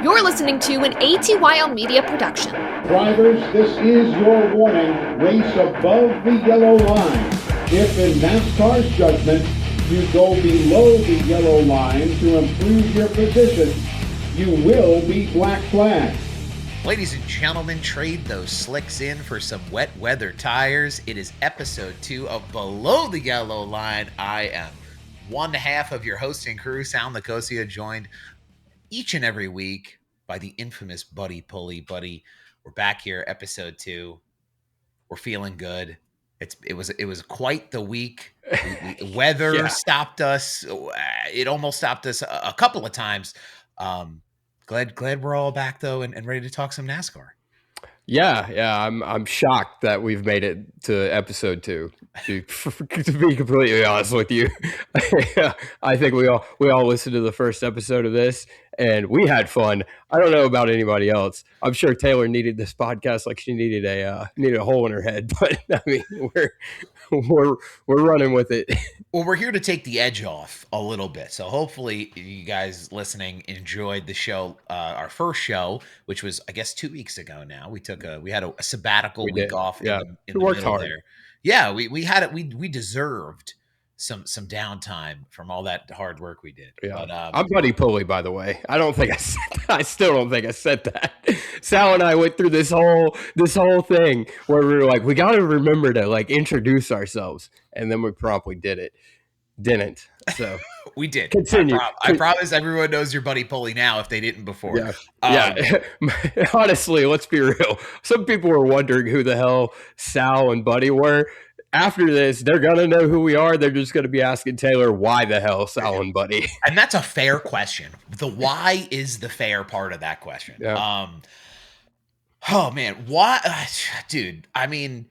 You're listening to an ATYL Media production. Drivers, this is your warning. Race above the yellow line. If in NASCAR's judgment you go below the yellow line to improve your position, you will be black flagged. Ladies and gentlemen, trade those slicks in for some wet weather tires. It is episode 2 of Below the Yellow Line. I am one half of your hosting crew, Sal Nicosia, joined each and every week by the infamous Buddy Pulley. Buddy, we're back here, episode 2. We're feeling good. It was quite the week. Weather stopped us. It almost stopped us a couple of times. Glad we're all back though and ready to talk some NASCAR. Yeah. I'm shocked that we've made it to episode 2. To be completely honest with you, I think we all listened to the first episode of this and we had fun. I don't know about anybody else. I'm sure Taylor needed this podcast like she needed a hole in her head. But I mean, we're running with it. Well, we're here to take the edge off a little bit. So hopefully you guys listening enjoyed the show, our first show, which was, I guess, 2 weeks ago now. We had a sabbatical week off in the middle hard there. Yeah, we had it. We deserved some downtime from all that hard work we did. Yeah. But, I'm Buddy Pulley, by the way. I still don't think I said that. Sal and I went through this whole thing where we were like, we got to remember to like introduce ourselves, and then we promptly didn't. So we did. Continue. I promise everyone knows you're Buddy Pulley now if they didn't before. Yeah. Honestly, let's be real. Some people were wondering who the hell Sal and Buddy were. After this, they're going to know who we are. They're just going to be asking Taylor, why the hell Sal and Buddy? And that's a fair question. The why is the fair part of that question. Yeah. Oh, man. Why? Dude, I mean,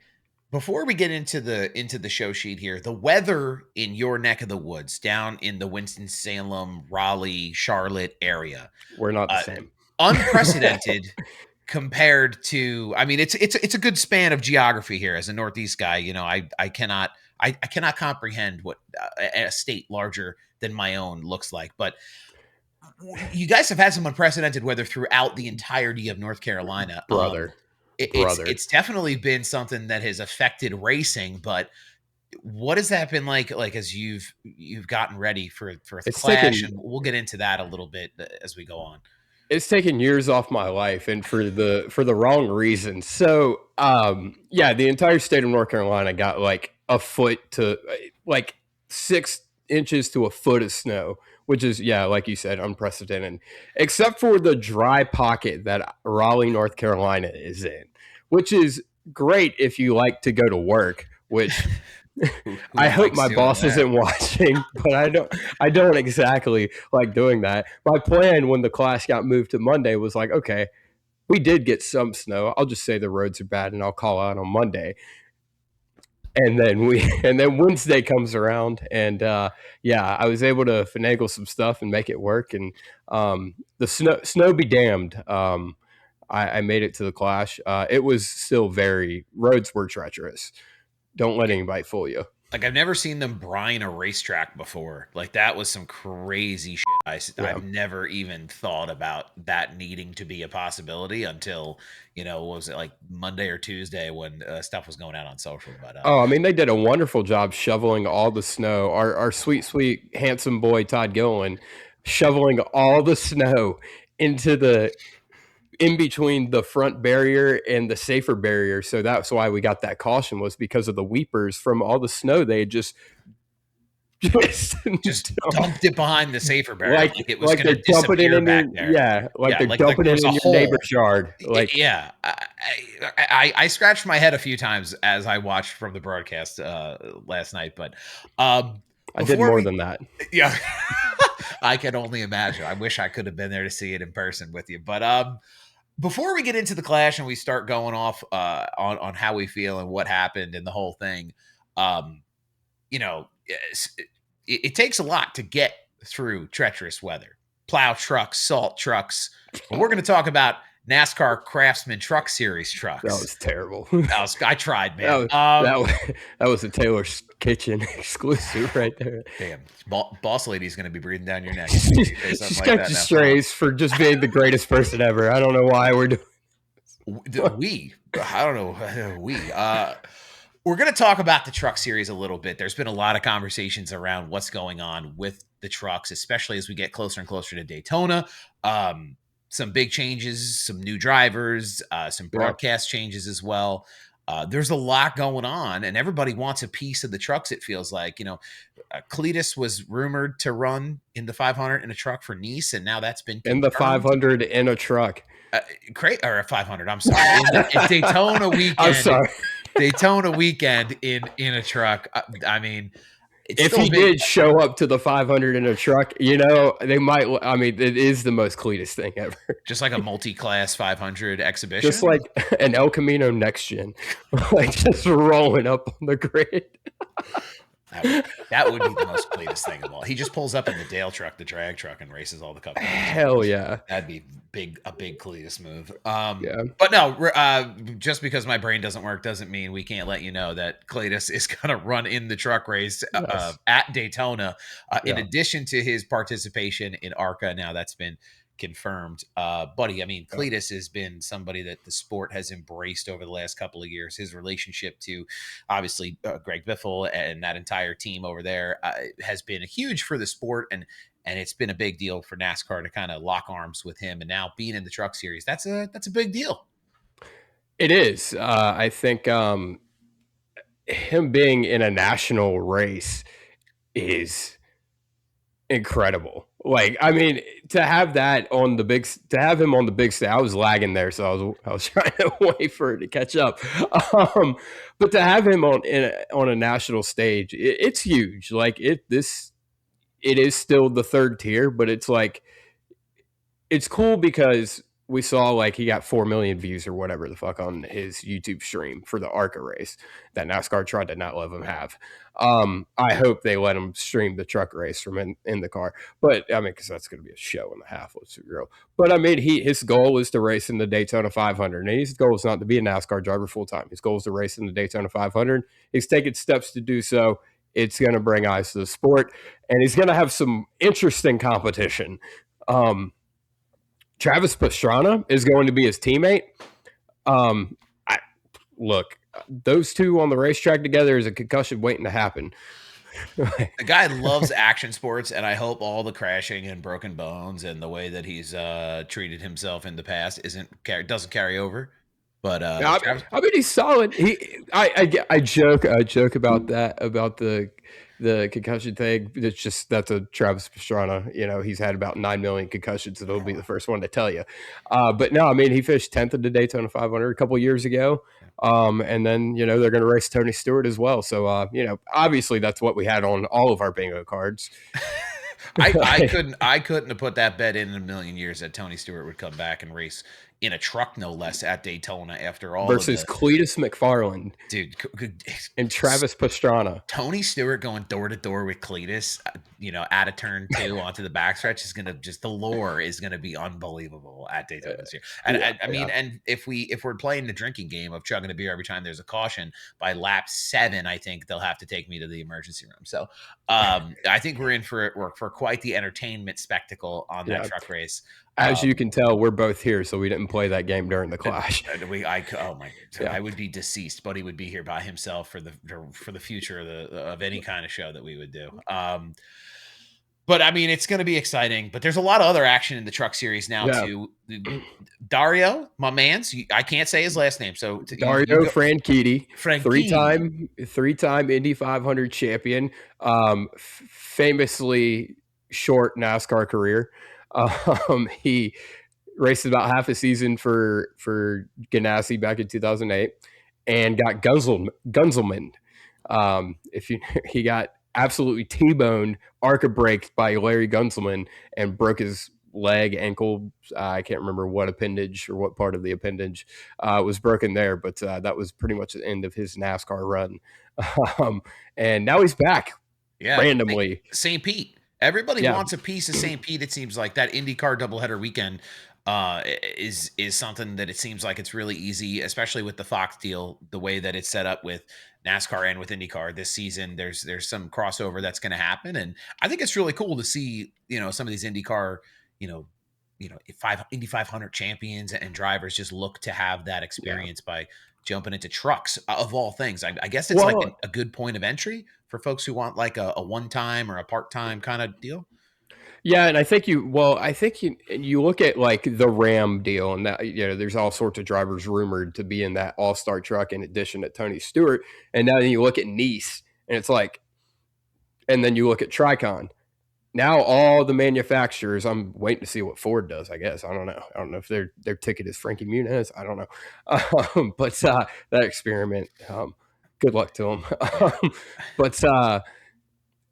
before we get into the show sheet here, the weather in your neck of the woods, down in the Winston-Salem, Raleigh, Charlotte area. We're not the same. Unprecedented. Compared to, I mean, it's a good span of geography here. As a Northeast guy, you know, I cannot comprehend what a state larger than my own looks like. But you guys have had some unprecedented weather throughout the entirety of North Carolina, brother. It's definitely been something that has affected racing. But what has that been like as you've gotten ready for the Clash? And we'll get into that a little bit as we go on. It's taken years off my life, and for the wrong reasons. So, the entire state of North Carolina got like a foot to like 6 inches to a foot of snow, which is, like you said, unprecedented, except for the dry pocket that Raleigh, North Carolina is in, which is great if you like to go to work, which I hope my boss isn't watching, but I don't exactly like doing that. My plan when the Clash got moved to Monday was like, okay, we did get some snow. I'll just say the roads are bad and I'll call out on Monday. And then Wednesday comes around and I was able to finagle some stuff and make it work. And the snow be damned. I made it to the Clash. It was still roads were treacherous. Don't let anybody fool you. Like, I've never seen them brine a racetrack before. Like, that was some crazy shit. I've never even thought about that needing to be a possibility until, what was it, like Monday or Tuesday when stuff was going out on social. But I mean, they did a wonderful job shoveling all the snow. Our sweet, sweet, handsome boy, Todd Gilliland, shoveling all the snow in between the front barrier and the safer barrier. So that's why we got that caution, was because of the weepers from all the snow. They had just dumped it behind the safer barrier. Like it was going to disappear back there. Yeah. They're dumping it in your neighbor's yard. Like, yeah. I scratched my head a few times as I watched from the broadcast last night, but I did more than that. Yeah. I can only imagine. I wish I could have been there to see it in person with you. But before we get into the Clash and we start going off on how we feel and what happened and the whole thing, it takes a lot to get through treacherous weather. Plow trucks, salt trucks. But we're going to talk about NASCAR Craftsman Truck Series trucks. That was terrible. I tried, man. That was a Taylor's Kitchen exclusive right there. Damn, boss lady's going to be breathing down your neck. She's got you strays for just being the greatest person ever. I don't know why we're doing. I don't know. We're going to talk about the truck series a little bit. There's been a lot of conversations around what's going on with the trucks, especially as we get closer and closer to Daytona. Some big changes, some new drivers, some broadcast changes as well. There's a lot going on, and everybody wants a piece of the trucks, it feels like. Cletus was rumored to run in the 500 in a truck for Nice, and now that's been confirmed. In the 500 in a truck. Or a 500, I'm sorry. In Daytona weekend. I'm sorry. Daytona weekend in a truck. I mean, if he did show up to the 500 in a truck, they might. I mean, it is the most Cletus thing ever. Just like a multi-class 500 exhibition. Just like an El Camino Next Gen, like just rolling up on the grid. That would be the most Cletus thing of all. He just pulls up in the Dale truck, the drag truck, and races all the cup. Hell yeah, that'd be a big Cletus move. But no, just because my brain doesn't work doesn't mean we can't let you know that Cletus is going to run in the truck race at Daytona. In addition to his participation in ARCA, now that's been confirmed. Buddy, I mean, Cletus has been somebody that the sport has embraced over the last couple of years. His relationship to obviously Greg Biffle and that entire team over there has been huge for the sport, and it's been a big deal for NASCAR to kind of lock arms with him. And now being in the truck series, that's a big deal. It is. I think him being in a national race is incredible. Like, I mean, to have him on the big stage, I was lagging there, so I was trying to wait for it to catch up. But to have him on a national stage, it's huge. Like it is still the third tier, but it's like, it's cool because we saw like he got 4 million views or whatever the fuck on his YouTube stream for the ARCA race that NASCAR tried to not let him have. I hope they let him stream the truck race from in the car, but I mean, because that's going to be a show and a half. Let's be real. But I mean, his goal is to race in the Daytona 500, and his goal is not to be a NASCAR driver full time. His goal is to race in the Daytona 500. He's taking steps to do so. It's going to bring eyes to the sport, and he's going to have some interesting competition. Travis Pastrana is going to be his teammate. Look, those two on the racetrack together is a concussion waiting to happen. The guy loves action sports, and I hope all the crashing and broken bones and the way that he's treated himself in the past doesn't carry over. But I mean, he's solid. I joke about that, about the concussion thing. That's a Travis Pastrana. He's had about 9 million concussions, and he'll be the first one to tell you. But no, I mean, he finished 10th in the Daytona 500 a couple of years ago. And then, they're going to race Tony Stewart as well. So, obviously that's what we had on all of our bingo cards. I couldn't have put that bet in a million years that Tony Stewart would come back and race in a truck, no less, at Daytona after all. Versus Cletus McFarland, dude, and Travis Pastrana. Tony Stewart going door to door with Cletus, out of turn 2 onto the backstretch is gonna the lore is gonna be unbelievable at Daytona this year. And and if we're playing the drinking game of chugging a beer every time there's a caution, by lap 7, I think they'll have to take me to the emergency room. So I think we're in for quite the entertainment spectacle on that truck race. As you can tell, we're both here, so we didn't play that game during the clash. I would be deceased. Buddy would be here by himself for the future of any kind of show that we would do. But I mean, it's going to be exciting. But there's a lot of other action in the truck series now too. Dario, my man. So I can't say his last name. So Dario Franchitti, three-time Indy 500 champion, famously short NASCAR career. He raced about half a season for Ganassi back in 2008 and got Gunzelman. He got absolutely T-boned, ARCA braked by Larry Gunzelman and broke his leg, ankle. I can't remember what appendage or what part of the appendage was broken there, but that was pretty much the end of his NASCAR run. And now he's back randomly. St. Pete. Everybody wants a piece of St. Pete, it seems like. That IndyCar doubleheader weekend is something that it seems like it's really easy, especially with the Fox deal, the way that it's set up with NASCAR and with IndyCar this season. There's some crossover that's going to happen, and I think it's really cool to see some of these IndyCar you know Indy 500 champions and drivers just look to have that Yeah. experience by jumping into trucks of all things. I guess it's like Well, a good point of entry for folks who want like a one time or a part time kind of deal. yeah, and I think you look at like the Ram deal, and that there's all sorts of drivers rumored to be in that All Star truck in addition to Tony Stewart, and now you look at Nice, and it's like, and then you look at Tricon. Now all the manufacturers, I'm waiting to see what Ford does. I guess I don't know. I don't know if their ticket is Frankie Muniz. I don't know, but that experiment. Good luck to them. But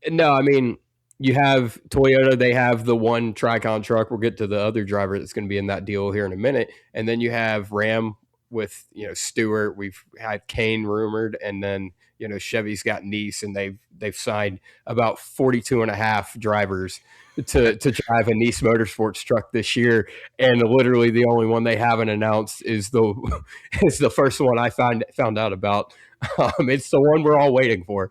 no, I mean, you have Toyota, they have the one Tricon truck. We'll get to the other driver that's going to be in that deal here in a minute. And then you have Ram with, Stewart. We've had Kane rumored, and then, Chevy's got Nice, and they've signed about 42 and a half drivers to drive a Nice Motorsports truck this year. And literally the only one they haven't announced is the is the first one I found out about. It's the one we're all waiting for.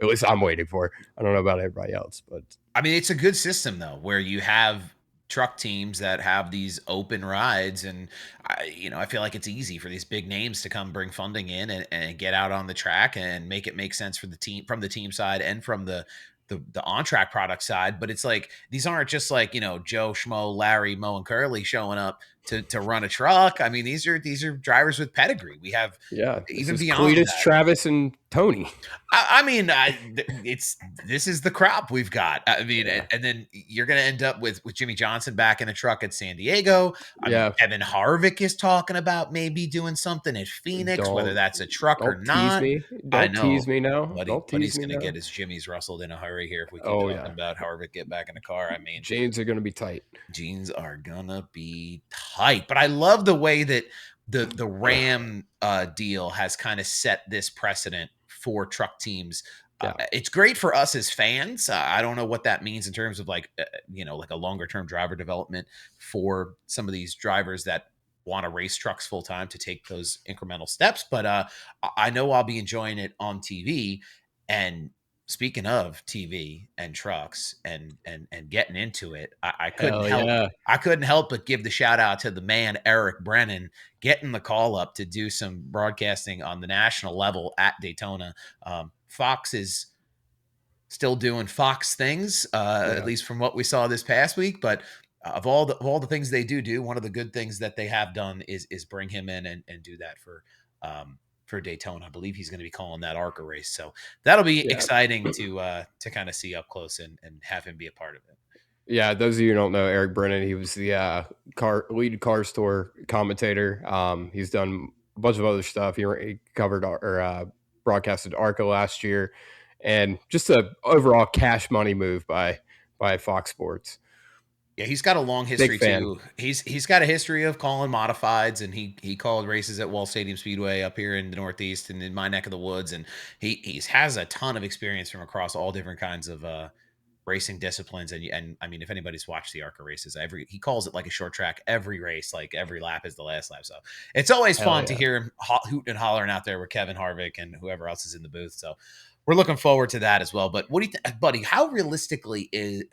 At least I'm waiting for. I don't know about everybody else, but I mean, it's a good system though, where you have truck teams that have these open rides, and I feel like it's easy for these big names to come bring funding in and get out on the track and make it make sense for the team, from the team side and from the on track product side. But it's like these aren't just like Joe Schmo, Larry, Mo, and Curly showing up to run a truck. I mean, these are drivers with pedigree. We have yeah, even this is beyond Cletus, that. Travis, and Tony. I mean, this is the crop we've got. I mean, Yeah. and then you're going to end up with Jimmy Johnson back in a truck at San Diego. I mean, Yeah, Kevin Harvick is talking about maybe doing something at Phoenix, whether don't that's a truck or don't tease not. me. I Don't tease know, me now. Don't tease buddy's me going to now. get his jimmies rustled in a hurry here if we keep Oh talking yeah, about Harvick get back in the car. I mean, jeans are gonna be tight. jeans are gonna be tight. But I love the way that the Ram deal has kind of set this precedent for truck teams. Yeah, It's great for us as fans. I don't know what that means in terms of like like a longer term driver development for some of these drivers that want to race trucks full time to take those incremental steps. But I know I'll be enjoying it on TV. And speaking of TV and trucks and getting into it, I couldn't hell help yeah, I couldn't help but give the shout out to the man Eric Brennan getting the call up to do some broadcasting on the national level at Daytona. Fox is still doing Fox things, at yeah, least from what we saw this past week. But of all the things they do, one of the good things that they have done is bring him in and do that for Daytona. I believe he's going to be calling that ARCA race, so that'll be yeah. exciting to kind of see up close and have him be a part of it. Yeah, those of you who don't know Eric Brennan, he was the lead car store commentator. He's done a bunch of other stuff. He covered or broadcasted ARCA last year, and just a overall cash money move by Fox Sports. Yeah, he's got a long Big history fan. too. He's got a history of calling modifieds, and he called races at Wall Stadium Speedway up here in the Northeast and in my neck of the woods. And he has a ton of experience from across all different kinds of racing disciplines. And I mean, if anybody's watched the ARCA races, he calls it like a short track. Every race, like every lap is the last lap. So it's always Hell fun to yeah. hear him hooting and hollering out there with Kevin Harvick and whoever else is in the booth. So we're looking forward to that as well. But what do you think, buddy? How realistic is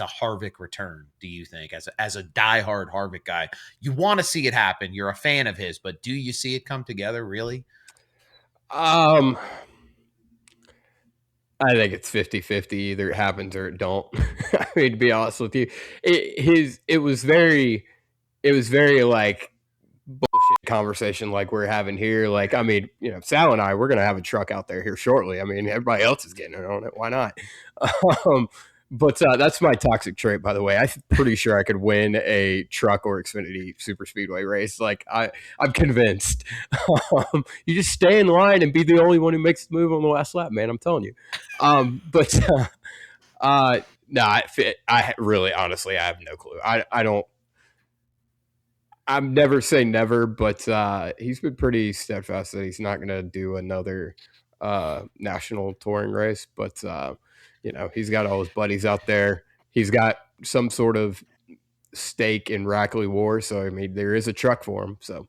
a Harvick return? Do you think, as a diehard Harvick guy, you want to see it happen? You're a fan of his, but do you see it come together? Really? I think it's 50-50. Either it happens or it don't. I mean, to be honest with you, it was very like bullshit conversation like we're having here. Like, I mean, Sal and I, we're going to have a truck out there here shortly. I mean, everybody else is getting it on it. Why not? But that's my toxic trait, by the way. I'm pretty sure I could win a truck or Xfinity super speedway race. Like, I'm convinced. You just stay in line and be the only one who makes the move on the last lap, man. I'm telling you. But no, I really, honestly, I have no clue. I don't. I'm never say never, but he's been pretty steadfast that he's not going to do another national touring race. But he's got all his buddies out there. He's got some sort of stake in Rackley War. So I mean, there is a truck for him. So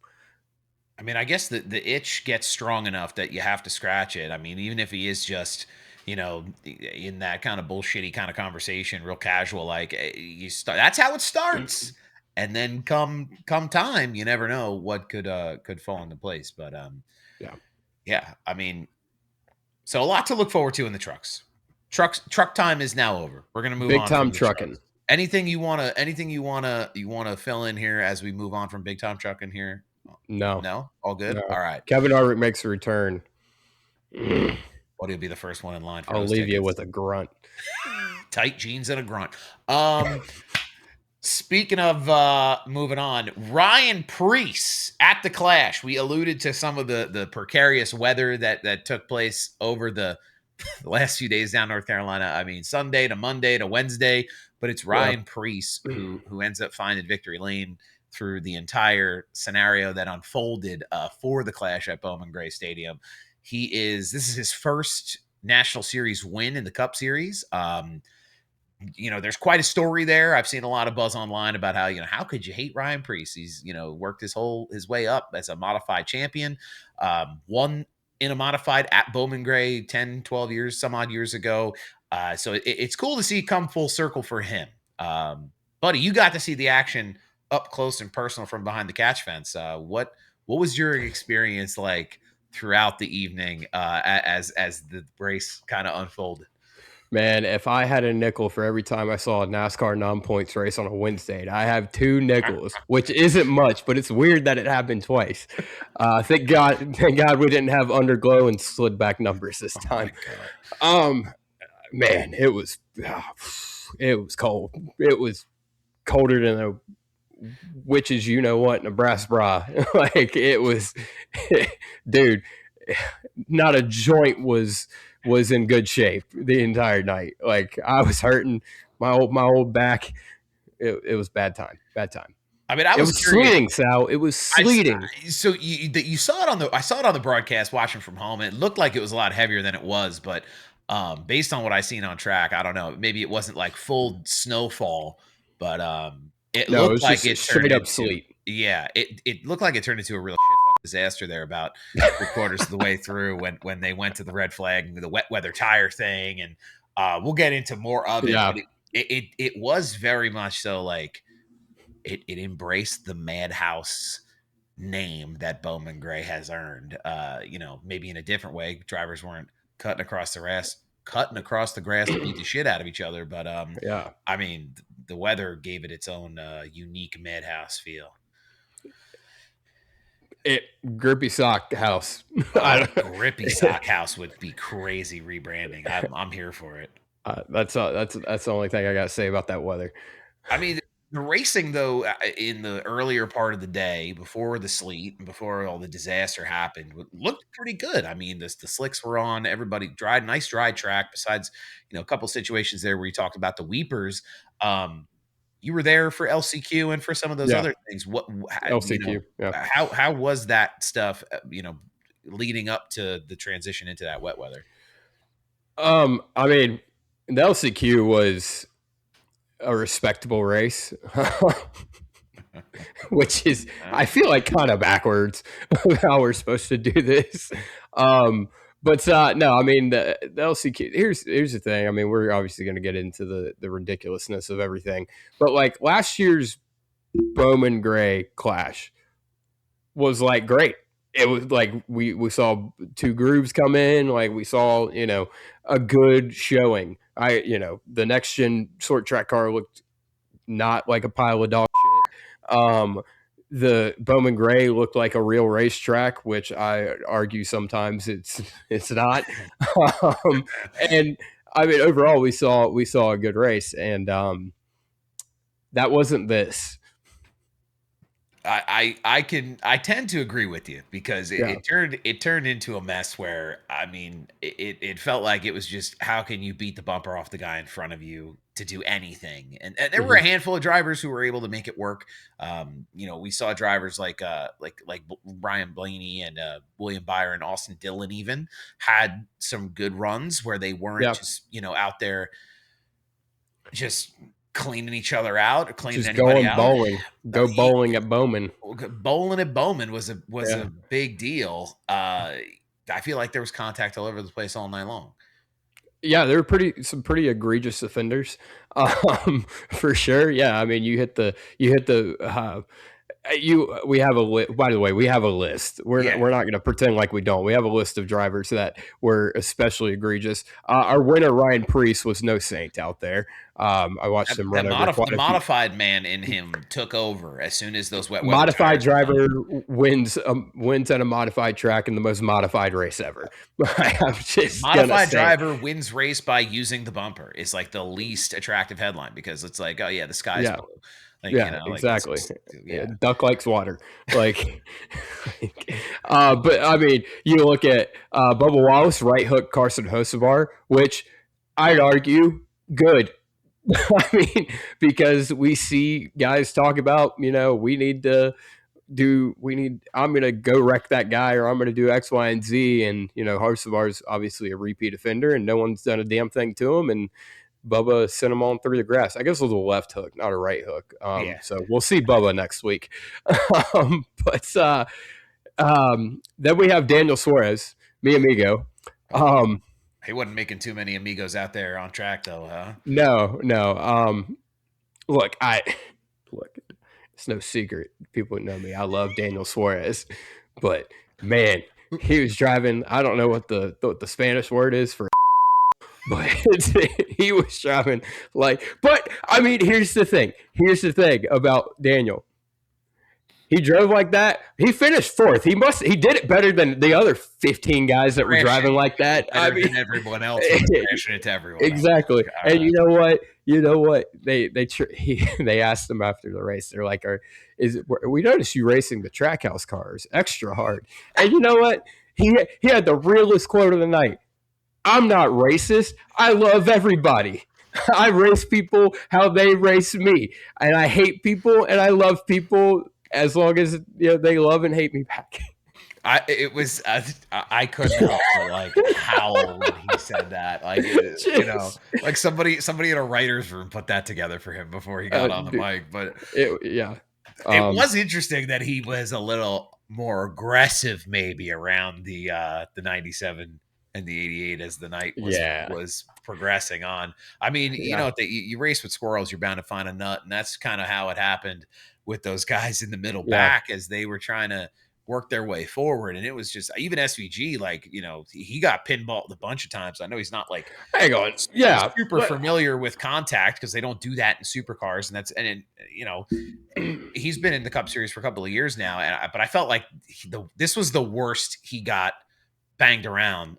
I mean, I guess the itch gets strong enough that you have to scratch it. I mean, even if he is just, in that kind of bullshitty kind of conversation, real casual, like you start. That's how it starts, and then come time, you never know what could fall into place. But yeah, yeah. I mean, so a lot to look forward to in the trucks. Truck time is now over. We're gonna move big on time from the trucking. trucks. Anything you wanna fill in here as we move on from big time trucking here? No, No, all good. no. All right. Kevin Harvick makes a return. What will be the first one in line for I'll those leave you tickets? with a grunt. Tight jeans and a grunt. Speaking of moving on, Ryan Preece at the Clash. We alluded to some of the precarious weather that took place over the last few days down North Carolina. I mean, Sunday to Monday to Wednesday, but it's Yeah. Ryan Preece who ends up finding victory lane through the entire scenario that unfolded for the Clash at Bowman Gray Stadium. This is his first National Series win in the Cup Series. There's quite a story there. I've seen a lot of buzz online about how could you hate Ryan Preece? He's, worked his way up as a modified champion, won in a modified at Bowman Gray 10, 12 years, some odd years ago. So it's cool to see come full circle for him. Buddy, you got to see the action up close and personal from behind the catch fence. What was your experience like throughout the evening as the race kind of unfolded? Man, if I had a nickel for every time I saw a NASCAR non-points race on a Wednesday, I have 2 nickels, which isn't much, but it's weird that it happened twice. Thank God we didn't have underglow and slid back numbers this time. Man, it was cold. It was colder than a witch's what in a brass bra. Like it was, dude. Not a joint was in good shape the entire night. Like I was hurting my old back. It was bad time. I mean, I It was was curious. sleeting, Sal. It was sleeting. So you saw it I saw it on the broadcast watching from home. And it looked like it was a lot heavier than it was, but based on what I seen on track, I don't know. Maybe it wasn't like full snowfall, but it No, it looked was like just it straight turned up into sleet. yeah. It looked like it turned into a real shit disaster there about 3/4 of the way through when they went to the red flag and the wet weather tire thing, and we'll get into more of it. Yeah. But it was very much so like it embraced the madhouse name that Bowman Gray has earned. Maybe in a different way. Drivers weren't cutting across the grass to beat the shit out of each other. But Yeah. I mean, the weather gave it its own unique madhouse feel. Grippy sock house. Grippy sock house would be crazy rebranding. I'm here for it. That's the only thing I got to say about that weather. I mean, the racing, though, in the earlier part of the day, before the sleet and before all the disaster happened, looked pretty good. I mean, the slicks were on. Everybody nice dry track. Besides, a couple situations there where you talked about the weepers. You were there for LCQ and for some of those other things. LCQ? Yeah. How was that stuff? Leading up to the transition into that wet weather. I mean, the LCQ was a respectable race, which is, I feel like, kind of backwards of how we're supposed to do this. But no, I mean, the LCQ, here's the thing. I mean, we're obviously going to get into the ridiculousness of everything, but like last year's Bowman Gray Clash was like great. It was like we saw 2 grooves come in, like we saw, a good showing. The next gen short track car looked not like a pile of dog shit. The Bowman Gray looked like a real racetrack, which I argue sometimes it's not. And I mean, overall, we saw a good race, and that wasn't this. I tend to agree with you because it turned into a mess where, I mean, it felt like it was just, how can you beat the bumper off the guy in front of you to do anything? And there were a handful of drivers who were able to make it work. We saw drivers like Ryan Blaney and William Byron, Austin Dillon even had some good runs where they weren't just, out there just cleaning each other out or cleaning Just anybody going out. bowling. Go bowling at Bowman. Bowling at Bowman was a Yeah. big deal. I feel like there was contact all over the place all night long. Yeah, there were some pretty egregious offenders, for sure. Yeah, I mean, we have a by the way, we have a list. We're not going to pretend like we don't. We have a list of drivers that were especially egregious. Our winner Ryan Preece was no saint out there. I watched him run over quite the modified man in him took over as soon as those wet weather modified tires driver wins at a modified track in the most modified race ever. I'm just modified driver wins race by using the bumper is like the least attractive headline because it's like, oh yeah, the sky's blue. Like, yeah, exactly. Yeah, duck likes water. Like, but I mean, you look at Bubba Wallace right hook Carson Hocevar, which I'd argue good. I mean, because we see guys talk about, I'm going to go wreck that guy or I'm going to do X, Y, and Z. And, Hocevar's obviously a repeat offender and no one's done a damn thing to him. And Bubba sent him on through the grass. I guess it was a left hook, not a right hook. So we'll see Bubba next week. Then we have Daniel Suarez, mi amigo. He wasn't making too many amigos out there on track, though, huh? No. Look, it's no secret. People know me. I love Daniel Suarez, but man, he was driving. I don't know what the Spanish word is for, but he was driving like. But I mean, here's the thing. About Daniel. He drove like that. He finished fourth. He did it better than the other 15 guys that were driving like that. Better than everyone else was crashing it to everyone. Exactly. And you know what? They asked him after the race. They're like, we noticed you racing the Trackhouse cars extra hard. And you know what? He had the realest quote of the night. I'm not racist. I love everybody. I race people how they race me. And I hate people and I love people as long as they love and hate me back. I couldn't help but like howl when he said that. Like like somebody in a writer's room put that together for him before he got on the mic. But it was interesting that he was a little more aggressive, maybe around the 97 and the 88 as the night was progressing on. I mean, you race with squirrels, you're bound to find a nut, and that's kind of how it happened with those guys in the middle back as they were trying to work their way forward. And it was just, even SVG, like, he got pinballed a bunch of times. I know he's not like, super familiar with contact because they don't do that in supercars. And he's been in the Cup Series for a couple of years now. But I felt like this was the worst he got banged around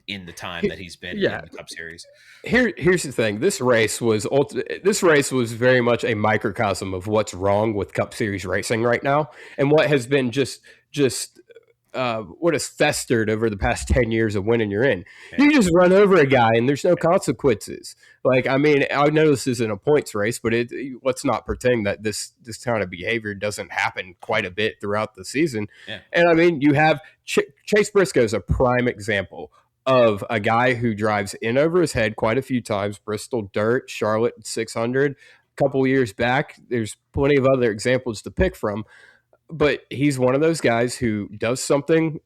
in the time that he's been in the Cup Series. Here's the thing. This race was very much a microcosm of what's wrong with Cup Series racing right now, and what has been just what has festered over the past 10 years of winning you're in. Yeah. You just run over a guy and there's no consequences. Like, I mean, I know this isn't a points race, but let's not pretend that this kind of behavior doesn't happen quite a bit throughout the season. Yeah. And I mean, you have Chase Briscoe is a prime example of a guy who drives in over his head quite a few times. Bristol Dirt, Charlotte 600, a couple years back. There's plenty of other examples to pick from. But he's one of those guys who does something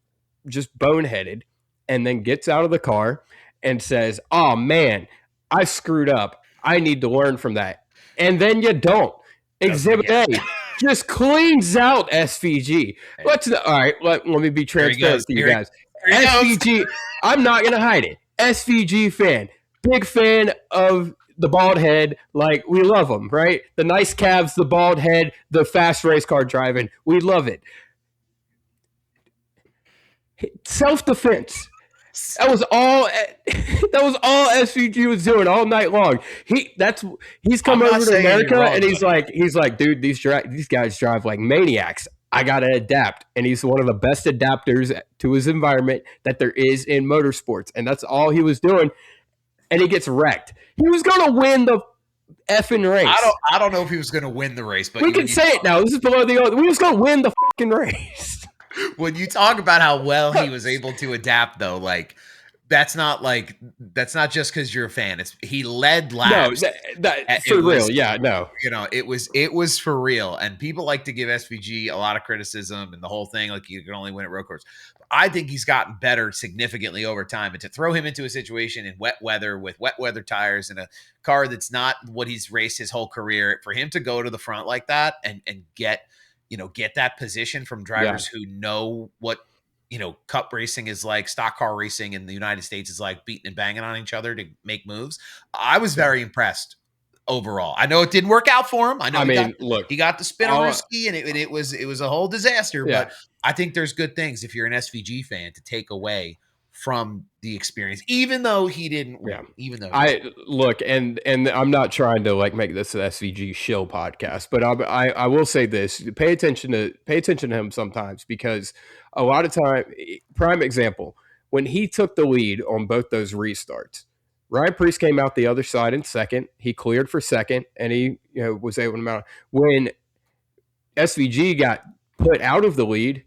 just boneheaded and then gets out of the car and says, oh, man, I screwed up. I need to learn from that. And then you don't. Exhibit A just cleans out SVG. Let me be transparent to you guys. SVG, I'm not going to hide it. SVG fan, big fan of the bald head, like, we love him, right? The nice calves, the bald head, the fast race car driving. We love it. Self-defense. That was all SVG was doing all night long. He's come over to America and he's like, dude, these guys drive like maniacs. I got to adapt. And he's one of the best adapters to his environment that there is in motorsports. And that's all he was doing. And he gets wrecked. He was going to win the effing race. I don't know if he was going to win the race, but we can say it now. This is below the oath. We was going to win the fucking race. When you talk about how well he was able to adapt, though, like, that's not just because you're a fan. He led No, laps. that for real. Yeah, no. It was for real. And people like to give SVG a lot of criticism and the whole thing, like you can only win at road course. I think he's gotten better significantly over time. And to throw him into a situation in wet weather with wet weather tires and a car that's not what he's raced his whole career, for him to go to the front like that and get that position from drivers who know what cup racing is like, stock car racing in the United States is like, beating and banging on each other to make moves. I was very impressed overall. I know it didn't work out for him. I know he got the Spinnerooski and it was a whole disaster, but I think there's good things if you're an SVG fan to take away from the experience, even though he didn't win, and I'm not trying to like make this an SVG shill podcast, but I will say this: pay attention to him sometimes, because a lot of time, prime example, when he took the lead on both those restarts, Ryan Preece came out the other side in second. He cleared for second, and he was able to mount. When SVG got put out of the lead,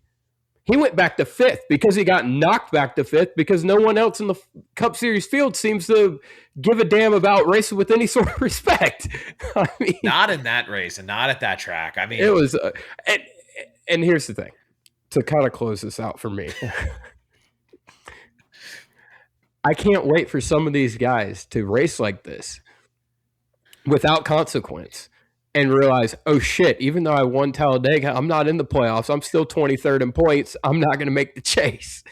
he went back to fifth because he got knocked back to fifth because no one else in the Cup Series field seems to give a damn about racing with any sort of respect. I mean, not in that race and not at that track. I mean, it was, and here's the thing, to kind of close this out for me. I can't wait for some of these guys to race like this without consequence and realize, oh shit, even though I won Talladega, I'm not in the playoffs. I'm still 23rd in points. I'm not going to make the chase.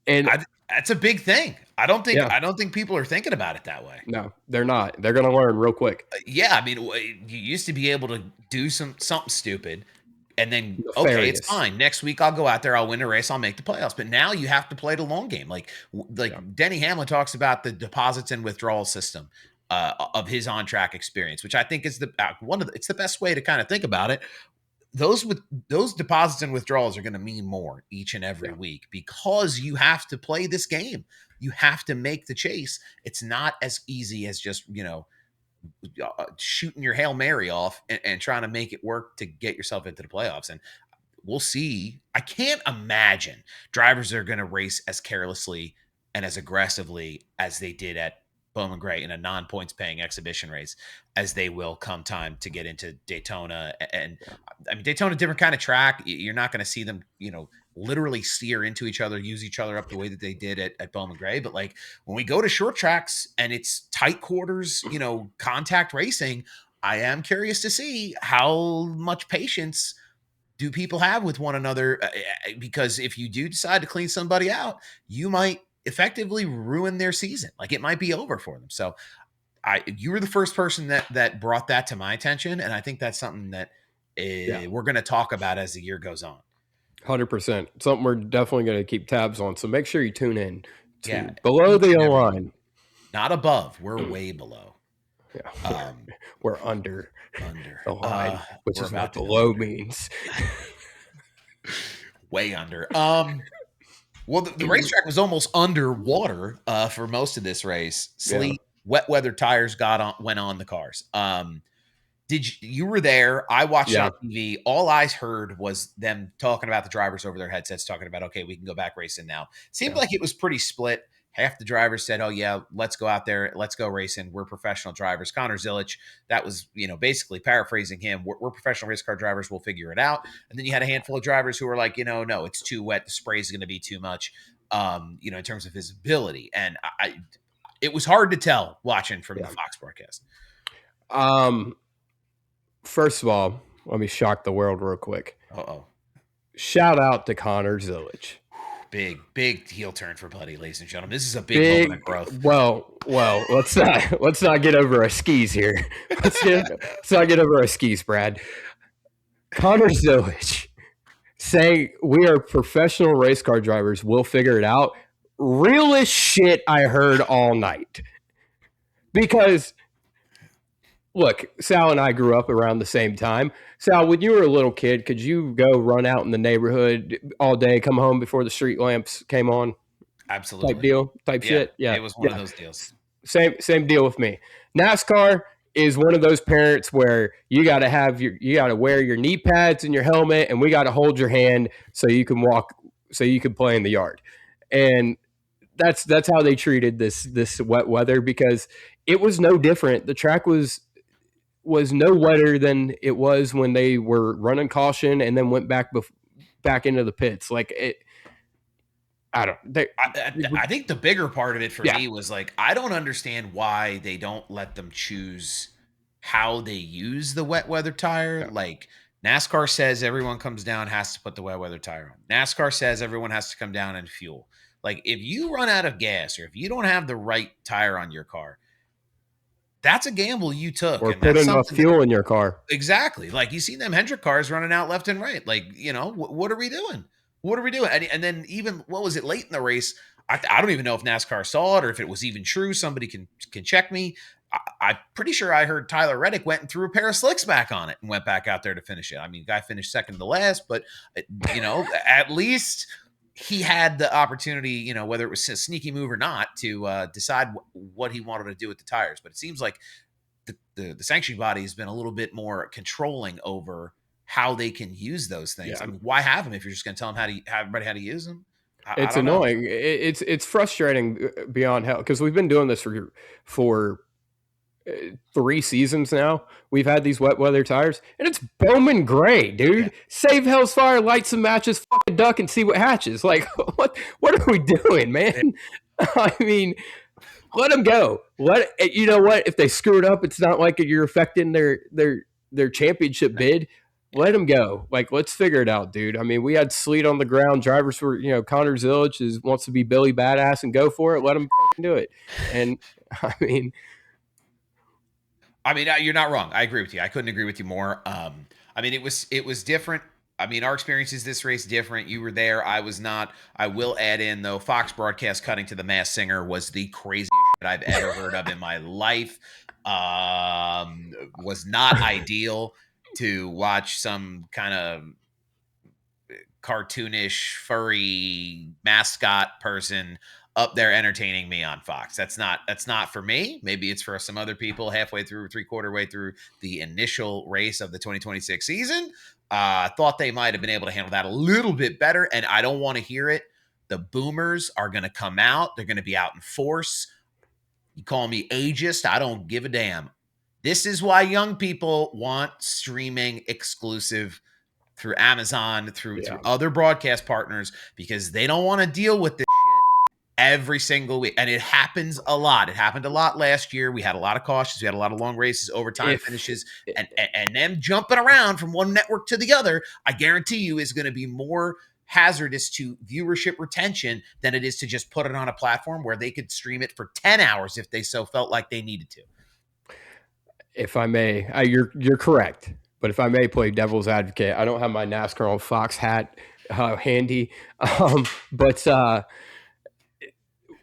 And that's a big thing. I don't think people are thinking about it that way. No, they're not. They're going to learn real quick. I mean, you used to be able to do something stupid and then, okay, it's fine. Next week I'll go out there, I'll win a race, I'll make the playoffs. But now you have to play the long game. Like Denny Hamlin talks about the deposits and withdrawal system of his on-track experience, which I think is it's the best way to kind of think about it. Those deposits and withdrawals are going to mean more each and every week because you have to play this game. You have to make the chase. It's not as easy as just, shooting your Hail Mary off and trying to make it work to get yourself into the playoffs. And we'll see. I can't imagine drivers are going to race as carelessly and as aggressively as they did at Bowman Gray in a non-points paying exhibition race as they will come time to get into Daytona. And I mean, Daytona, different kind of track. You're not going to see them, literally steer into each other, use each other up the way that they did at Bowman Gray. But like when we go to short tracks and it's tight quarters, contact racing, I am curious to see how much patience do people have with one another, because if you do decide to clean somebody out, you might effectively ruin their season. Like it might be over for them. So you were the first person that brought that to my attention. And I think that's something that we're going to talk about as the year goes on. 100%. Something we're definitely going to keep tabs on. So make sure you tune in to Below the Line. Not above. We're way below. Yeah. We're under the line, which is what below means. Way under. Well, the racetrack was almost underwater for most of this race. Sleet, wet weather tires went on the cars. You were there? I watched it on TV. All I heard was them talking about the drivers over their headsets, talking about, okay, we can go back racing now. Seemed like it was pretty split. Half the drivers said, oh yeah, let's go out there, let's go racing. We're professional drivers. Connor Zilic, that was, basically paraphrasing him. We're professional race car drivers. We'll figure it out. And then you had a handful of drivers who were like, no, it's too wet. The spray is going to be too much, in terms of visibility. And it was hard to tell watching from the Fox broadcast. First of all, let me shock the world real quick. Uh-oh. Shout out to Connor Zilic. Big heel turn for Buddy, ladies and gentlemen. This is a big moment of growth. Well, let's not get over our skis here. Let's not get over our skis, Brad. Connor Zilic saying we are professional race car drivers. We'll figure it out. Realest shit I heard all night. Because look, Sal and I grew up around the same time. Sal, when you were a little kid, could you go run out in the neighborhood all day, come home before the street lamps came on? Absolutely. Type shit? Yeah. It was one of those deals. Same deal with me. NASCAR is one of those parents where you got to wear your knee pads and your helmet, and we got to hold your hand so you can walk, so you can play in the yard. And that's how they treated this wet weather, because it was no different. The track was no wetter than it was when they were running caution and then went back into the pits. Like it, I don't. I think the bigger part of it for Yeah. me was like, I don't understand why they don't let them choose how they use the wet weather tire. Yeah. Like NASCAR says everyone comes down has to put the wet weather tire on. NASCAR says everyone has to come down and fuel. Like if you run out of gas or if you don't have the right tire on your car, that's a gamble you took. Or and put that's enough something fuel in your car. exactly. Like you see them Hendrick cars running out left and right. Like, what are we doing? What are we doing? And then even what was it late in the race? I don't even know if NASCAR saw it or if it was even true. Somebody can check me. I'm pretty sure I heard Tyler Reddick went and threw a pair of slicks back on it and went back out there to finish it. I mean, guy finished second to last, but at least he had the opportunity, whether it was a sneaky move or not, to decide what he wanted to do with the tires. But it seems like the sanctioning body has been a little bit more controlling over how they can use those things. Yeah. I mean, why have them if you're just going to tell them how to use them? It's I don't know. annoying. It's frustrating beyond hell, because we've been doing this for 3 seasons now. We've had these wet weather tires, and it's Bowman gray, dude. Yeah. Save hell's fire, light some matches, fucking duck, and see what hatches. Like, what are we doing, man? I mean, let them go. You know what? If they screw it up, it's not like you're affecting their championship bid. Let them go. Like, let's figure it out, dude. I mean, we had sleet on the ground. Drivers were, Connor Zillich wants to be Billy Badass and go for it. Let him fucking do it. And I mean, you're not wrong. I agree with you. I couldn't agree with you more. I mean, it was different. I mean, our experiences this race different. You were there. I was not. I will add in, though, Fox broadcast cutting to the Masked Singer was the craziest shit I've ever heard of in my life. Was not ideal to watch some kind of cartoonish, furry mascot person up there entertaining me on Fox. That's not for me. Maybe it's for some other people halfway through, 3/4 way through the initial race of the 2026 season. Thought they might have been able to handle that a little bit better, and I don't want to hear it. The boomers are going to come out. They're going to be out in force. You call me ageist. I don't give a damn. This is why young people want streaming exclusive through Amazon, through other broadcast partners, because they don't want to deal with this shit every single week. And it happens a lot. It happened a lot last year. We had a lot of cautions. We had a lot of long races, overtime finishes, and them jumping around from one network to the other, I guarantee you is going to be more hazardous to viewership retention than it is to just put it on a platform where they could stream it for 10 hours if they so felt like they needed to. If I may, you're correct. But if I may play devil's advocate, I don't have my NASCAR on Fox hat handy, but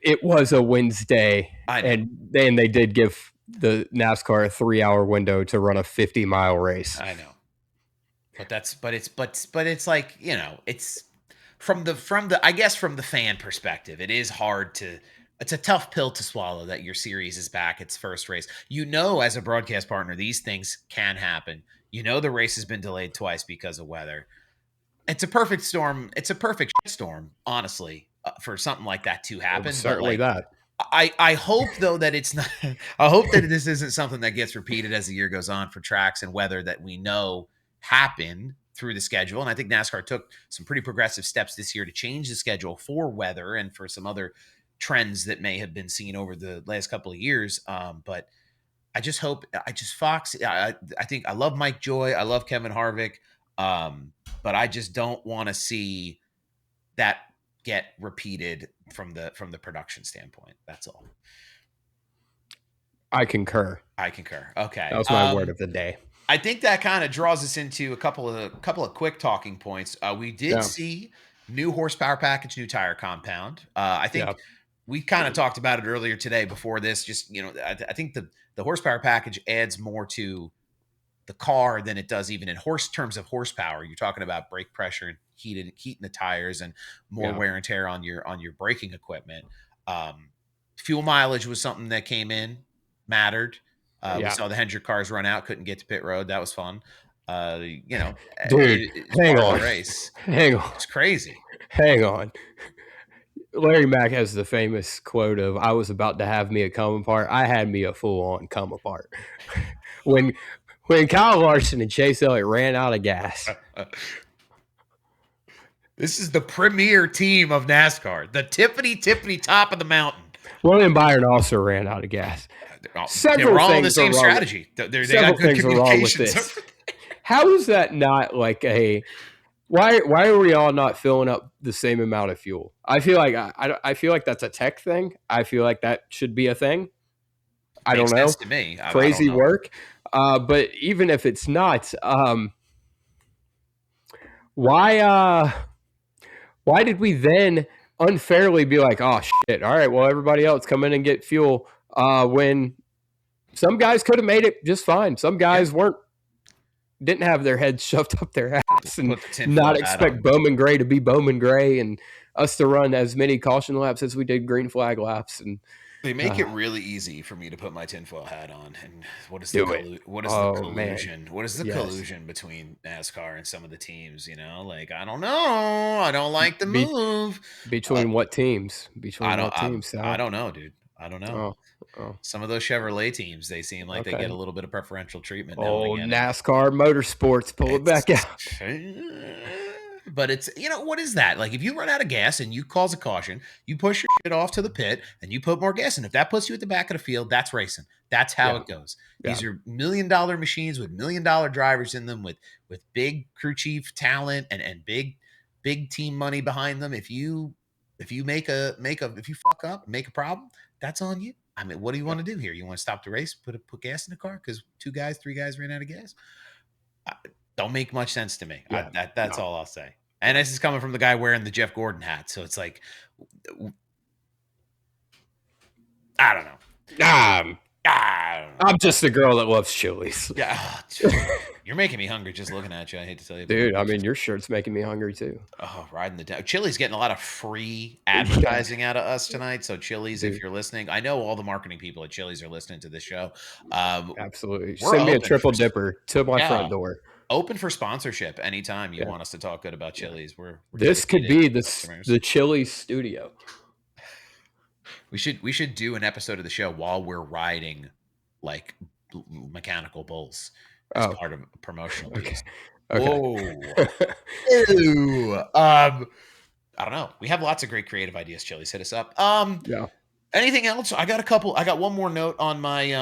it was a Wednesday, and then they did give the NASCAR a 3-hour window to run a 50-mile race. I know, but it's like, it's from the I guess from the fan perspective, it is hard to. It's a tough pill to swallow that your series is back its first race. As a broadcast partner, these things can happen. The race has been delayed twice because of weather. It's a perfect storm. It's a perfect storm, honestly, for something like that to happen. Certainly that. I hope, though, that it's not. I hope that this isn't something that gets repeated as the year goes on for tracks and weather that we know happen through the schedule. And I think NASCAR took some pretty progressive steps this year to change the schedule for weather and for some other trends that may have been seen over the last couple of years. But I just hope, Fox, I think I love Mike Joy. I love Kevin Harvick. But I just don't want to see that get repeated from the production standpoint. That's all. I concur. Okay. That was my word of the day. I think that kind of draws us into a couple of quick talking points. We did see new horsepower package, new tire compound. I think we kind of talked about it earlier today before this. Just, I think the horsepower package adds more to the car than it does even in terms of horsepower. You're talking about brake pressure and heating the tires and more wear and tear on your braking equipment. Fuel mileage was something that came in, mattered. We saw the Hendrick cars run out, couldn't get to pit road. That was fun. Dude, hang on. Race. Hang on. It's crazy. Hang on. Larry Mack has the famous quote of, "I was about to have me a come apart. I had me a full on come apart." when Kyle Larson and Chase Elliott ran out of gas. This is the premier team of NASCAR, the tippity top of the mountain. Well, and Byron also ran out of gas. They were all the same strategy. They got good communication. How is that not like a? Why are we all not filling up the same amount of fuel? I feel like I feel like that's a tech thing. I feel like that should be a thing. I don't know. Makes sense to me. Crazy work. But even if it's not, why did we then unfairly be like, oh shit, all right, well, everybody else come in and get fuel, when some guys could have made it just fine. Some guys didn't have their heads shoved up their ass and not expect Bowman Gray to be Bowman Gray and us to run as many caution laps as we did green flag laps. And they make it really easy for me to put my tinfoil hat on. And what is the collusion? What is the collusion between NASCAR and some of the teams? You know, like, I don't know. I don't like the move. Between what teams? I don't know, dude. I don't know. Some of those Chevrolet teams, they seem like they get a little bit of preferential treatment. NASCAR Motorsports, pull it back out. But it's, what is that? Like, if you run out of gas and you cause a caution, you push your shit off to the pit and you put more gas in. If that puts you at the back of the field, that's racing. That's how it goes. These are $1 million machines with $1 million drivers in them with big crew chief talent and big team money behind them. If you fuck up, make a problem, that's on you. I mean, what do you want to do here? You want to stop the race, put gas in the car because 2 guys, 3 guys ran out of gas? Don't make much sense to me. That's all I'll say. And this is coming from the guy wearing the Jeff Gordon hat. So it's like, I don't know. I'm just a girl that loves Chili's. Yeah. You're making me hungry just looking at you. I hate to tell you. Dude, I mean, your shirt's making me hungry too. Oh, riding the down. Chili's getting a lot of free advertising out of us tonight. So Chili's, if you're listening, I know all the marketing people at Chili's are listening to this show. Absolutely. Send me a triple dipper to my front door. Open for sponsorship anytime you want us to talk good about Chili's. This could be the Chili's studio. We should do an episode of the show while we're riding like mechanical bulls as part of a promotional piece. Okay. Whoa. I don't know. We have lots of great creative ideas. Chili's, hit us up. Anything else? I got one more note on my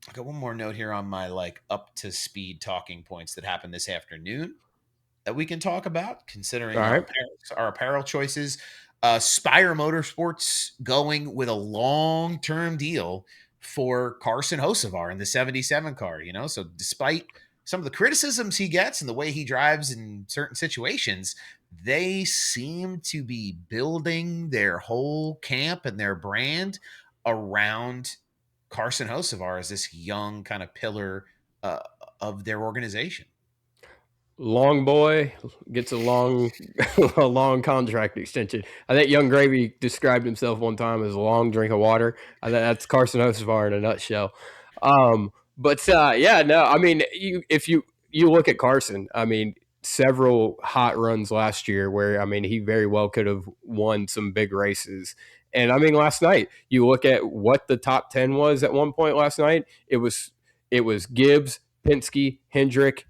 I got one more note here on my like up to speed talking points that happened this afternoon that we can talk about, considering our apparel choices. Spire Motorsports going with a long-term deal for Carson Hocevar in the 77 car, so despite some of the criticisms he gets and the way he drives in certain situations, they seem to be building their whole camp and their brand around Carson Hocevar as this young kind of pillar of their organization. Long boy gets a long contract extension. I think Young Gravy described himself one time as a long drink of water. I think that's Carson Hocevar in a nutshell. I mean, if you look at Carson, I mean, several hot runs last year where, I mean, he very well could have won some big races. And I mean, last night, you look at what the top 10 was at one point last night. It was Gibbs, Penske, Hendrick,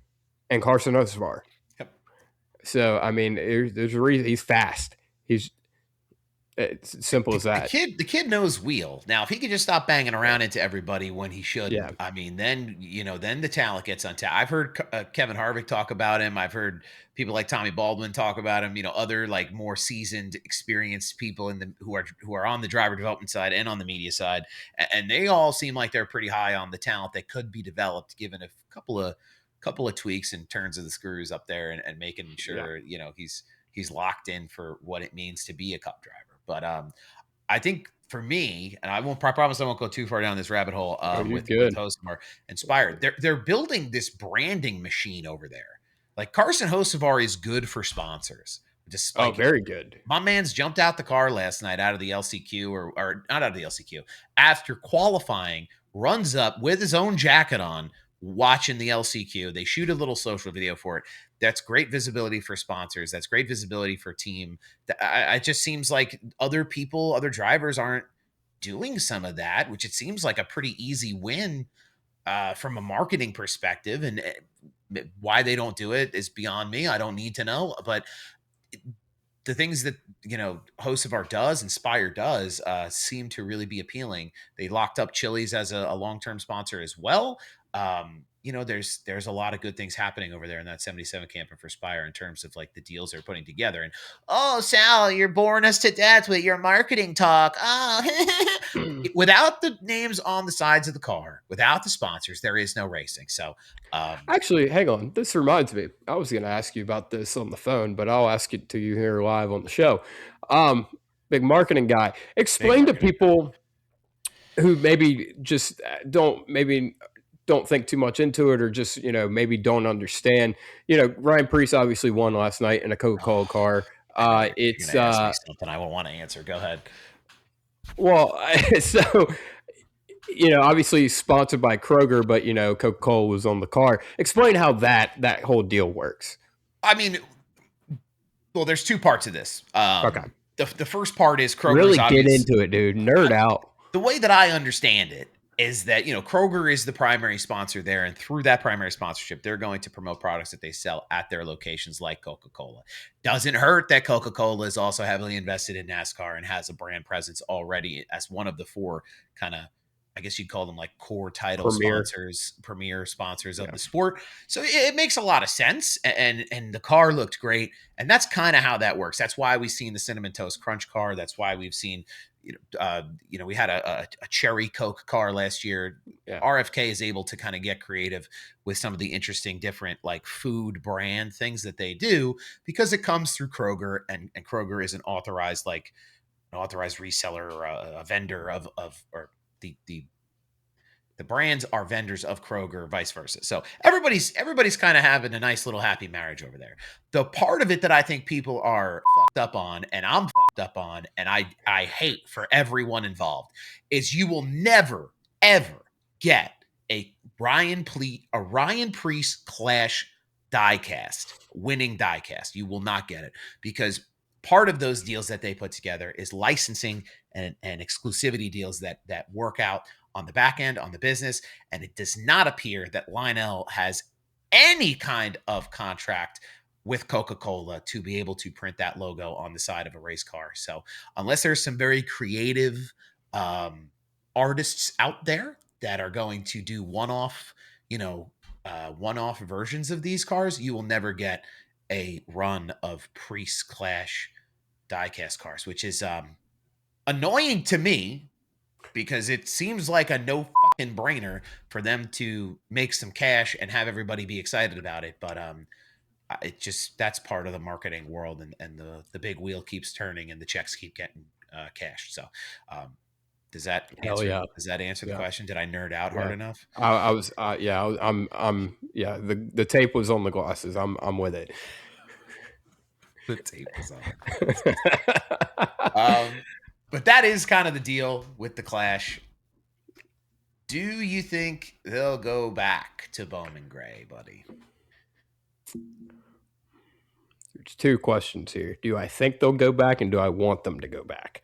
and Carson Hocevar. Yep. So, I mean, there's a reason he's fast. It's simple as that. The kid knows wheel. Now, if he could just stop banging around into everybody when he should, I mean, then the talent gets on tap. I've heard Kevin Harvick talk about him. I've heard people like Tommy Baldwin talk about him. Other like more seasoned, experienced people who are on the driver development side and on the media side, and they all seem like they're pretty high on the talent that could be developed given a couple of tweaks and turns of the screws up there and making sure he's locked in for what it means to be a Cup driver. But I think for me, and I promise I won't go too far down this rabbit hole with Hocevar Inspired. They're building this branding machine over there. Like Carson Hocevar is good for sponsors. Very good. My man's jumped out the car last night out of the LCQ or not out of the LCQ after qualifying, runs up with his own jacket on, watching the LCQ. They shoot a little social video for it. That's great visibility for sponsors. That's great visibility for team. It just seems like other drivers aren't doing some of that, which it seems like a pretty easy win from a marketing perspective. And why they don't do it is beyond me. I don't need to know. But the things that hosts of our does, Inspire does, seem to really be appealing. They locked up Chili's as a long-term sponsor as well. There's a lot of good things happening over there in that 77 camp and for Spire in terms of like the deals they're putting together. And Sal, you're boring us to death with your marketing talk. Without the names on the sides of the car, without the sponsors, there is no racing. So actually, hang on. This reminds me. I was going to ask you about this on the phone, but I'll ask it to you here live on the show. Big marketing guy. Explain to people who maybe just don't think too much into it, or just, maybe don't understand. Ryan Preece obviously won last night in a Coca-Cola car. It's ask me something I won't want to answer. Go ahead. Well, so obviously sponsored by Kroger, but Coca-Cola was on the car. Explain how that whole deal works. I mean, well, there's two parts of this. Okay. The first part is Kroger's really get into it, dude. Nerd out. The way that I understand it is that, Kroger is the primary sponsor there. And through that primary sponsorship, they're going to promote products that they sell at their locations like Coca-Cola. Doesn't hurt that Coca-Cola is also heavily invested in NASCAR and has a brand presence already as one of the four kind of, I guess you'd call them like core title premier sponsors of the sport. So it makes a lot of sense. And the car looked great. And that's kind of how that works. That's why we've seen the Cinnamon Toast Crunch car. That's why we've seen, we had a cherry Coke car last year. Yeah. RFK is able to kind of get creative with some of the interesting different like food brand things that they do because it comes through Kroger, and Kroger is an authorized reseller or a vendor of the brands are vendors of Kroger, vice versa. So everybody's kind of having a nice little happy marriage over there. The part of it that I think people are fucked up on, and I'm fucked up on, and I hate for everyone involved, is you will never, ever get a Ryan Preece Clash diecast, winning diecast. You will not get it, because part of those deals that they put together is licensing and exclusivity deals that work out on the back end, on the business. And it does not appear that Lionel has any kind of contract with Coca-Cola to be able to print that logo on the side of a race car. So unless there's some very creative artists out there that are going to do one-off versions of these cars, you will never get a run of Preece Clash diecast cars, which is annoying to me, because it seems like a no fucking brainer for them to make some cash and have everybody be excited about it. But it just, that's part of the marketing world, and the big wheel keeps turning and the checks keep getting cashed. So does that answer the question? Did I nerd out hard enough? The tape was on the glasses. I'm with it. The tape was on the glasses. But that is kind of the deal with the Clash. Do you think they'll go back to Bowman Gray, buddy? There's two questions here. Do I think they'll go back, and do I want them to go back?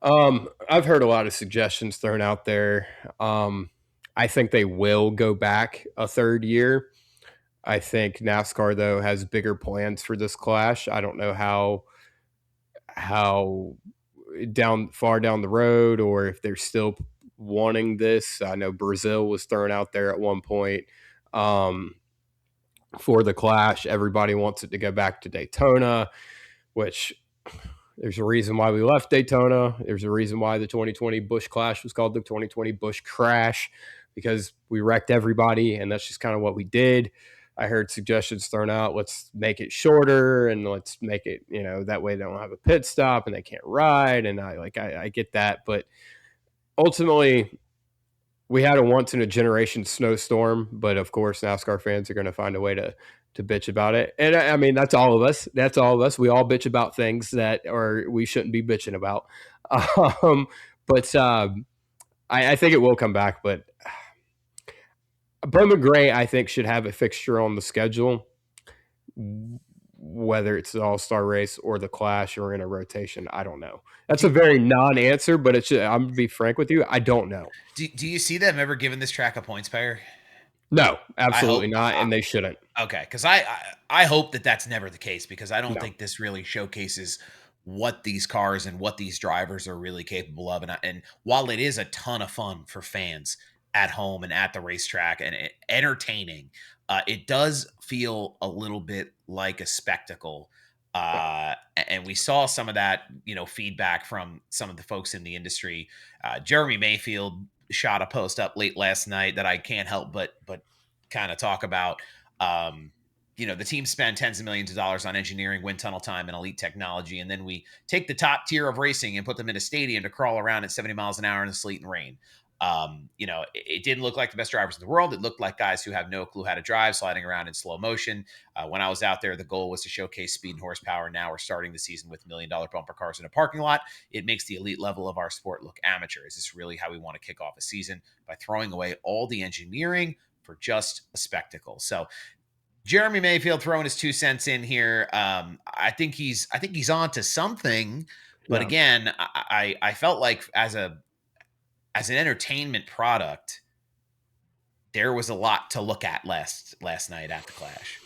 I've heard a lot of suggestions thrown out there. I think they will go back a third year. I think NASCAR, though, has bigger plans for this Clash. I don't know how far down the road, or if they're still wanting this. I know Brazil was thrown out there at one point for the Clash. Everybody wants it to go back to Daytona, which there's a reason why we left Daytona. There's a reason why the 2020 Busch Clash was called the 2020 Busch Crash, because we wrecked everybody, and that's just kind of what we did. I heard suggestions thrown out, let's make it shorter, and let's make it, that way they don't have a pit stop and they can't ride. And I get that. But ultimately, we had a once-in-a-generation snowstorm. But, of course, NASCAR fans are going to find a way to bitch about it. And, I mean, that's all of us. We all bitch about things that we shouldn't be bitching about. I think it will come back, but Bowman Gray, I think, should have a fixture on the schedule, whether it's the All-Star race or the Clash or in a rotation. I don't know. That's a very non-answer, but it should, I'm going to be frank with you. I don't know. Do you see them ever giving this track a points pair? No, I absolutely hope not, and they shouldn't. Okay, because I hope that that's never the case, because I don't No. think this really showcases what these cars and what these drivers are really capable of. And while it is a ton of fun for fans at home and at the racetrack and entertaining, it does feel a little bit like a spectacle. And we saw some of that, feedback from some of the folks in the industry. Jeremy Mayfield shot a post up late last night that I can't help but kind of talk about. The team spend tens of millions of dollars on engineering, wind tunnel time, and elite technology, and then we take the top tier of racing and put them in a stadium to crawl around at 70 miles an hour in the sleet and rain. It didn't look like the best drivers in the world. It looked like guys who have no clue how to drive, sliding around in slow motion. When I was out there, the goal was to showcase speed and horsepower. Now we're starting the season with $1 million bumper cars in a parking lot. It makes the elite level of our sport look amateur. Is this really how we want to kick off a season, by throwing away all the engineering for just a spectacle? So Jeremy Mayfield throwing his 2 cents in here. I think he's on to something, but again, I felt like as an entertainment product, there was a lot to look at last night at the Clash.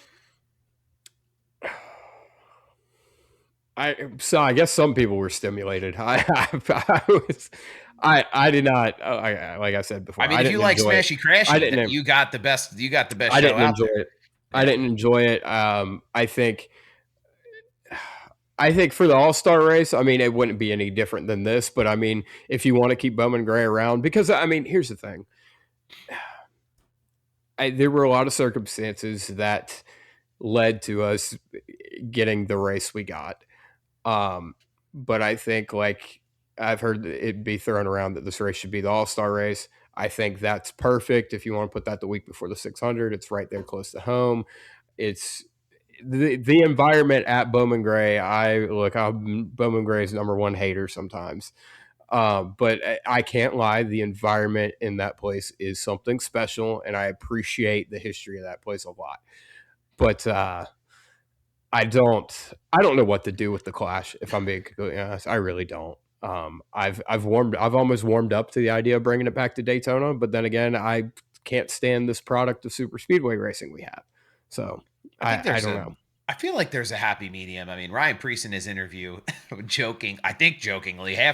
I guess some people were stimulated. I did not. Like I said before, I mean, if you like Smashy Crashy, you got the best. You got the best. I didn't show enjoy out there. it. I didn't enjoy it. I think for the All-Star race, I mean, it wouldn't be any different than this. But I mean, if you want to keep Bowman Gray around, because I mean, here's the thing. There were a lot of circumstances that led to us getting the race we got. But I think, like, I've heard it be thrown around that this race should be the All-Star race. I think that's perfect. If you want to put that the week before the 600, it's right there close to home. It's the environment at Bowman Gray. I'm Bowman Gray's number one hater sometimes. But I can't lie. The environment in that place is something special, and I appreciate the history of that place a lot. But I don't know what to do with the Clash, if I'm being completely honest. I really don't. I've almost warmed up to the idea of bringing it back to Daytona, but then again, I can't stand this product of super speedway racing we have. So I don't know. I feel like there's a happy medium. I mean, Ryan Preece in his interview, half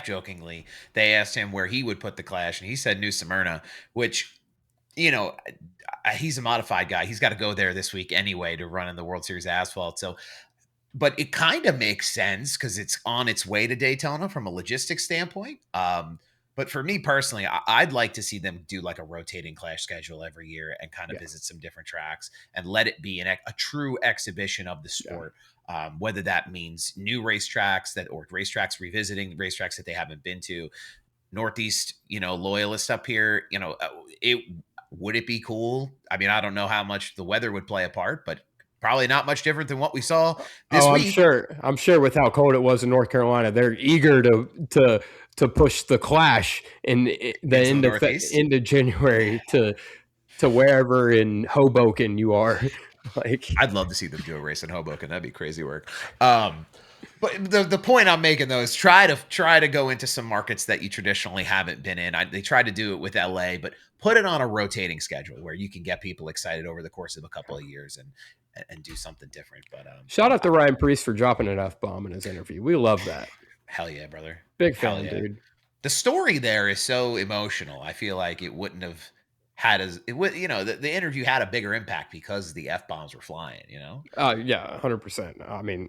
jokingly, they asked him where he would put the Clash, and he said New Smyrna, which, he's a modified guy. He's got to go there this week anyway to run in the World Series asphalt. So, but it kind of makes sense because it's on its way to Daytona from a logistics standpoint. But for me personally, I'd like to see them do like a rotating Clash schedule every year and kind of visit some different tracks and let it be a true exhibition of the sport. Whether that means new racetracks or racetracks revisiting racetracks that they haven't been to. Northeast, loyalist up here, would it be cool? I mean, I don't know how much the weather would play a part, but probably not much different than what we saw this week. I'm sure with how cold it was in North Carolina, they're eager to push the Clash in the end of January to wherever in Hoboken you are. Like, I'd love to see them do a race in Hoboken. That'd be crazy work. But the point I'm making though is try to go into some markets that you traditionally haven't been in. They tried to do it with LA, but put it on a rotating schedule where you can get people excited over the course of a couple of years and do something different. But shout out to Ryan Preece for dropping an F-bomb in his interview. We love that. Hell yeah, brother. Big fan, dude. The story there is so emotional. I feel like it wouldn't have had the interview had a bigger impact because the F-bombs were flying, yeah, 100%. I mean,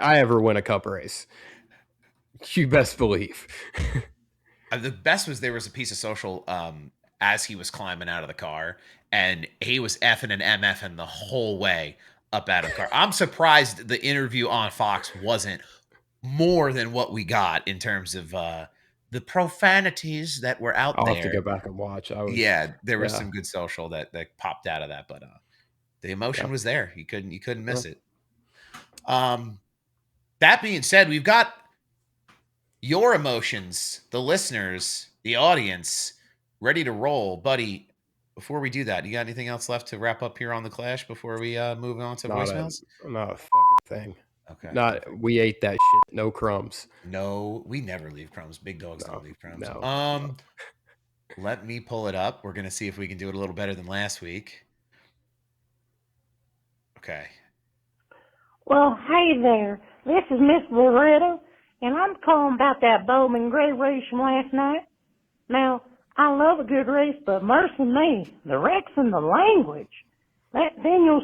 I ever win a cup race, you best believe. The best was there was a piece of social as he was climbing out of the car, and he was effing and MFing the whole way up out of the car. I'm surprised the interview on Fox wasn't more than what we got in terms of the profanities that were out there. I'll have to go back and watch. There was some good social that popped out of that, but the emotion was there. You couldn't miss it. That being said, we've got your emotions, the listeners, the audience, ready to roll, buddy. before we do that, you got anything else left to wrap up here on the Clash before we move on to voicemails? Not a fucking thing. Okay. Not perfect. we ate that shit. No crumbs. No, we never leave crumbs. Big dogs No, don't leave crumbs. no. Let me pull it up. We're gonna see if we can do it a little better than last week. Okay. Well, hey there. This is Miss Loretta, and I'm calling about that Bowman Gray race from last night. Now, I love a good race, but mercy me, the wrecks and the language. That Daniel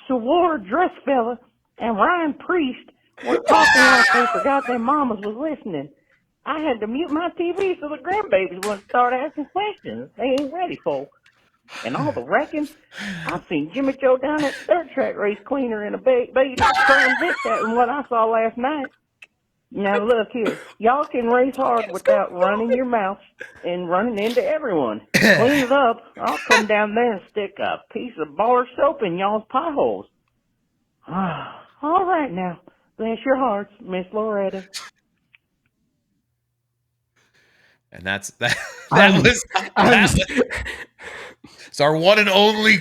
Swore dress fella and Ryan Preece were talking like they forgot their mamas was listening. I had to mute my TV so the grandbabies wouldn't start asking questions they ain't ready for. And all the wrecking, I've seen Jimmy Joe down at third track race cleaner in a baby trying this that than what I saw last night. Now look here, y'all can race hard without running your mouth and running into everyone. Clean it up. I'll come down there and stick a piece of bar soap in y'all's potholes. All right now, bless your hearts, Miss Loretta. And that was it's our one and only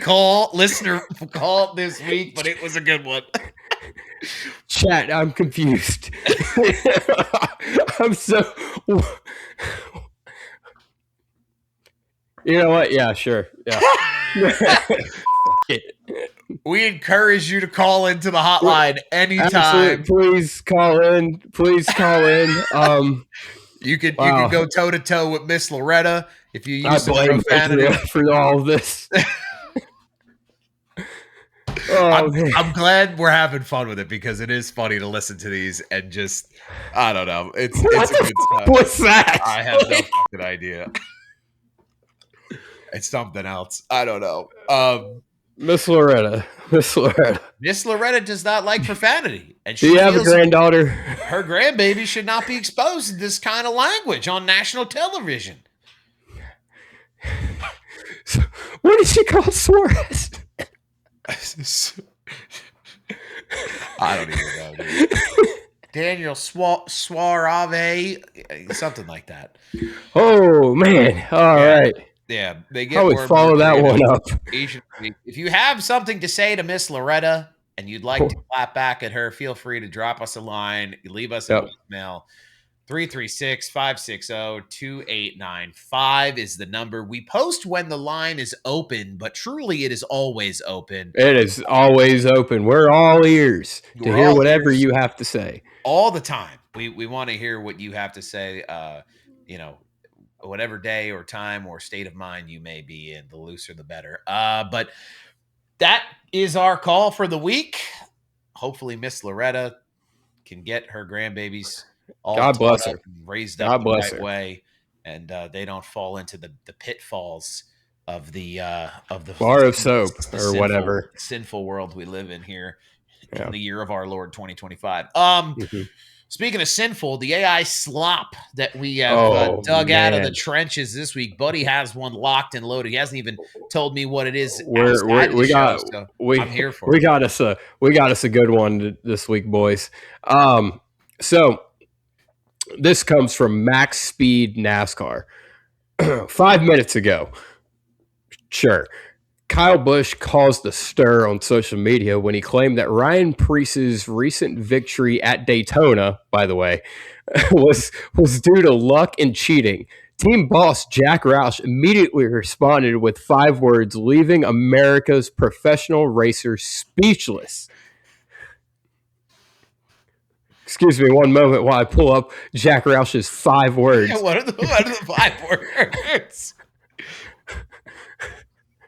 listener call this week, but it was a good one. Chat, I'm confused. I'm so. You know what? Yeah, sure. Yeah. We encourage you to call into the hotline anytime. Absolutely. Please call in. You can go toe to toe with Miss Loretta if you use some profanity for all of this. I'm glad we're having fun with it because it is funny to listen to these and just I don't know. It's a good time. What's that? I have no fucking idea. It's something else. I don't know. Miss Loretta does not like profanity, and do you have a granddaughter? Her grandbaby should not be exposed to this kind of language on national television. So, what did she call Suarez? I don't even know, dude. Daniel Suarez, something like that. Oh man! All right. Yeah, they get. I would follow that one up. If you have something to say to Miss Loretta and you'd like to clap back at her, feel free to drop us a line. Leave us a voicemail. 336-560-2895 is the number. We post when the line is open, but truly it is always open. It is always open. We're all ears to hear whatever you have to say. All the time. We want to hear what you have to say, whatever day or time or state of mind you may be in, the looser the better. But that is our call for the week. Hopefully Miss Loretta can get her grandbabies all God bless her. Raised up the right way, and they don't fall into the pitfalls of the bar of soap or whatever sinful world we live in here in the year of our Lord 2025. Speaking of sinful, the AI slop that we have dug out of the trenches this week, Buddy has one locked and loaded. He hasn't even told me what it is. I'm here for it. We got us a good one this week, boys. So this comes from Max Speed NASCAR. 5 minutes ago. Sure. Kyle Busch caused a stir on social media when he claimed that Ryan Preece's recent victory at Daytona, by the way, was due to luck and cheating. Team boss Jack Roush immediately responded with 5 words, leaving America's professional racers speechless. Excuse me one moment while I pull up Jack Roush's 5 words. Yeah, what are the 5 words?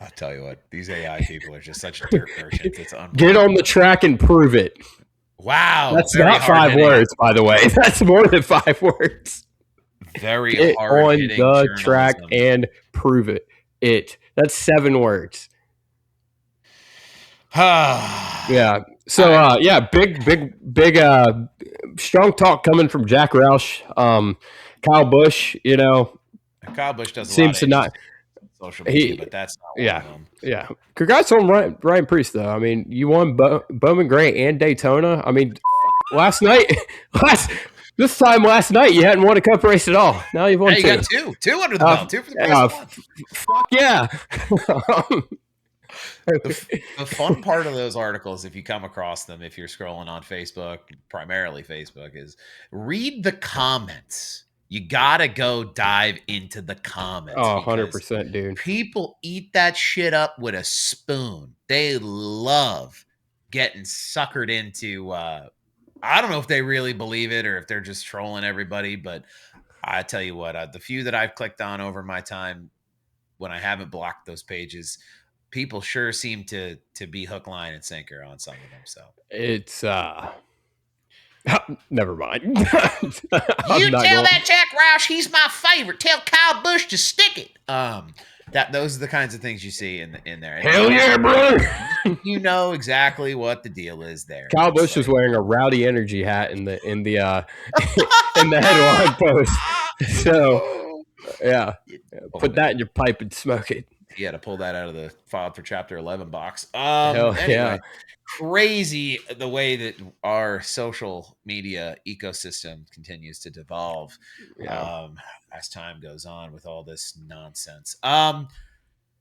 I'll tell you what, these AI people are just such dirt versions. It's unbelievable. Get on the track and prove it. Wow. That's not 5 words, by the way. That's more than 5 words. Very hard on the track and prove it. That's 7 words. Yeah. So big strong talk coming from Jack Roush. Kyle Busch, Kyle Busch does seems to not social media, but that's not one of them. Yeah. Congrats on Ryan Preece, though. I mean, you won Bowman Gray and Daytona. I mean, last night This time last night, you hadn't won a cup race at all. Now you've won you two. got two under the belt. Two for the price of one. Fuck yeah. The fun part of those articles, if you come across them, if you're scrolling on Facebook, primarily Facebook, is read the comments. You gotta go dive into the comments. Oh, 100%, dude. People eat that shit up with a spoon. They love getting suckered into I don't know if they really believe it or if they're just trolling everybody, but I tell you what, the few that I've clicked on over my time when I haven't blocked those pages, people sure seem to be hook, line, and sinker on some of them. So it's never mind. You tell that Jack Roush he's my favorite. Tell Kyle Busch to stick it. Those are the kinds of things you see in there. Hell yeah, brother! You know exactly what the deal is there. Kyle Busch was wearing a Rowdy Energy hat in the in the headline post. So yeah, put that in your pipe and smoke it. You had to pull that out of the filed for Chapter 11 box. Hell yeah. Crazy the way that our social media ecosystem continues to devolve as time goes on with all this nonsense.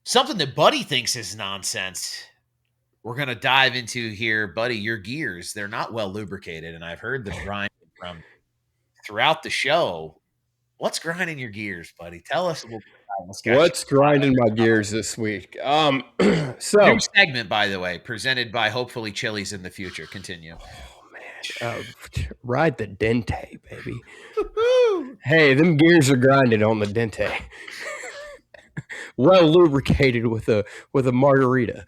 Something that Buddy thinks is nonsense. We're going to dive into here, Buddy, your gears. They're not well lubricated, and I've heard them grind from throughout the show. What's grinding your gears, buddy? Tell us a little bit. What's grinding my gears this week? So new segment, by the way, presented by hopefully Chili's in the future. Continue. Oh man, ride the Dente, baby. Hey, them gears are grinding on the Dente. Well lubricated with a margarita.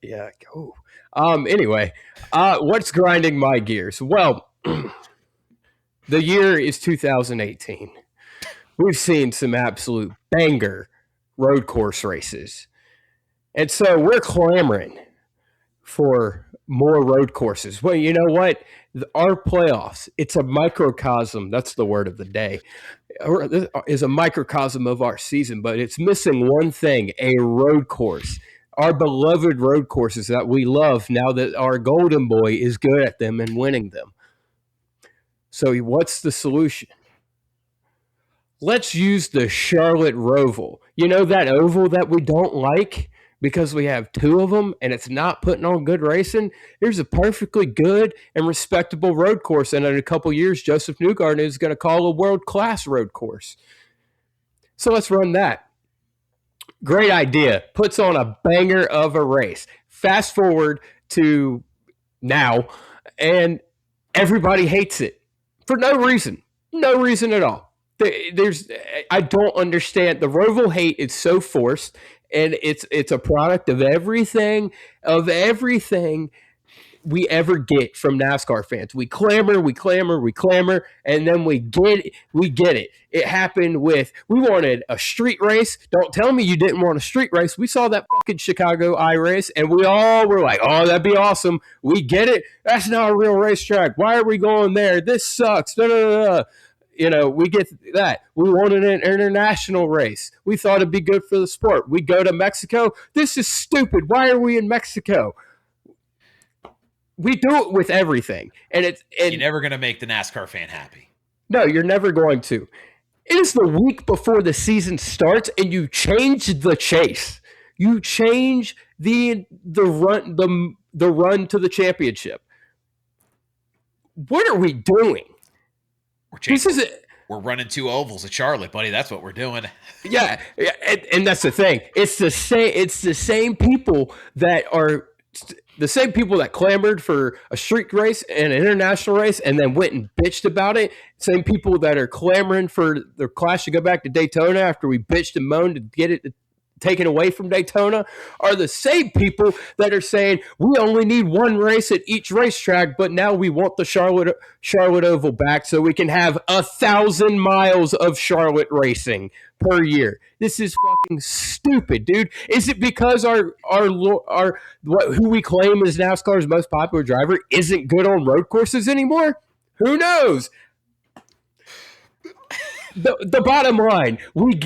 Yeah. Oh. Anyway, what's grinding my gears? Well, the year is 2018. We've seen some absolute banger road course races. And so we're clamoring for more road courses. Well, you know what? Our playoffs, it's a microcosm. That's the word of the day. Is a microcosm of our season, but it's missing one thing, a road course. Our beloved road courses that we love now that our golden boy is good at them and winning them. So what's the solution? Let's use the Charlotte ROVAL. You know that oval that we don't like because we have two of them and it's not putting on good racing? There's a perfectly good and respectable road course, and in a couple years, Joseph Newgarden is going to call a world-class road course. So let's run that. Great idea. Puts on a banger of a race. Fast forward to now, and everybody hates it for no reason. No reason at all. I don't understand. The ROVAL hate is so forced, and it's a product of everything we ever get from NASCAR fans. We clamor, and then we get it. It happened with, we wanted a street race. Don't tell me you didn't want a street race. We saw that fucking Chicago iRace, and we all were like, oh, that'd be awesome. We get it. That's not a real racetrack. Why are we going there? This sucks. Da, da, da, da. You know, we get that. We wanted an international race. We thought it'd be good for the sport. We go to Mexico. This is stupid. Why are we in Mexico? We do it with everything. And you're never going to make the NASCAR fan happy. No, you're never going to. It is the week before the season starts, and you change the chase. You change the run to the championship. What are we doing? We're running two ovals at Charlotte, buddy. That's what we're doing. Yeah, and that's the thing. It's the same people that are the same people that clamored for a street race and an international race and then went and bitched about it. Same people that are clamoring for the Clash to go back to Daytona after we bitched and moaned to get it taken away from Daytona are the same people that are saying we only need one race at each racetrack, but now we want the Charlotte Oval back so we can have 1,000 miles of Charlotte racing per year. This is fucking stupid, dude. Is it because our who we claim is NASCAR's most popular driver isn't good on road courses anymore? Who knows? The bottom line, we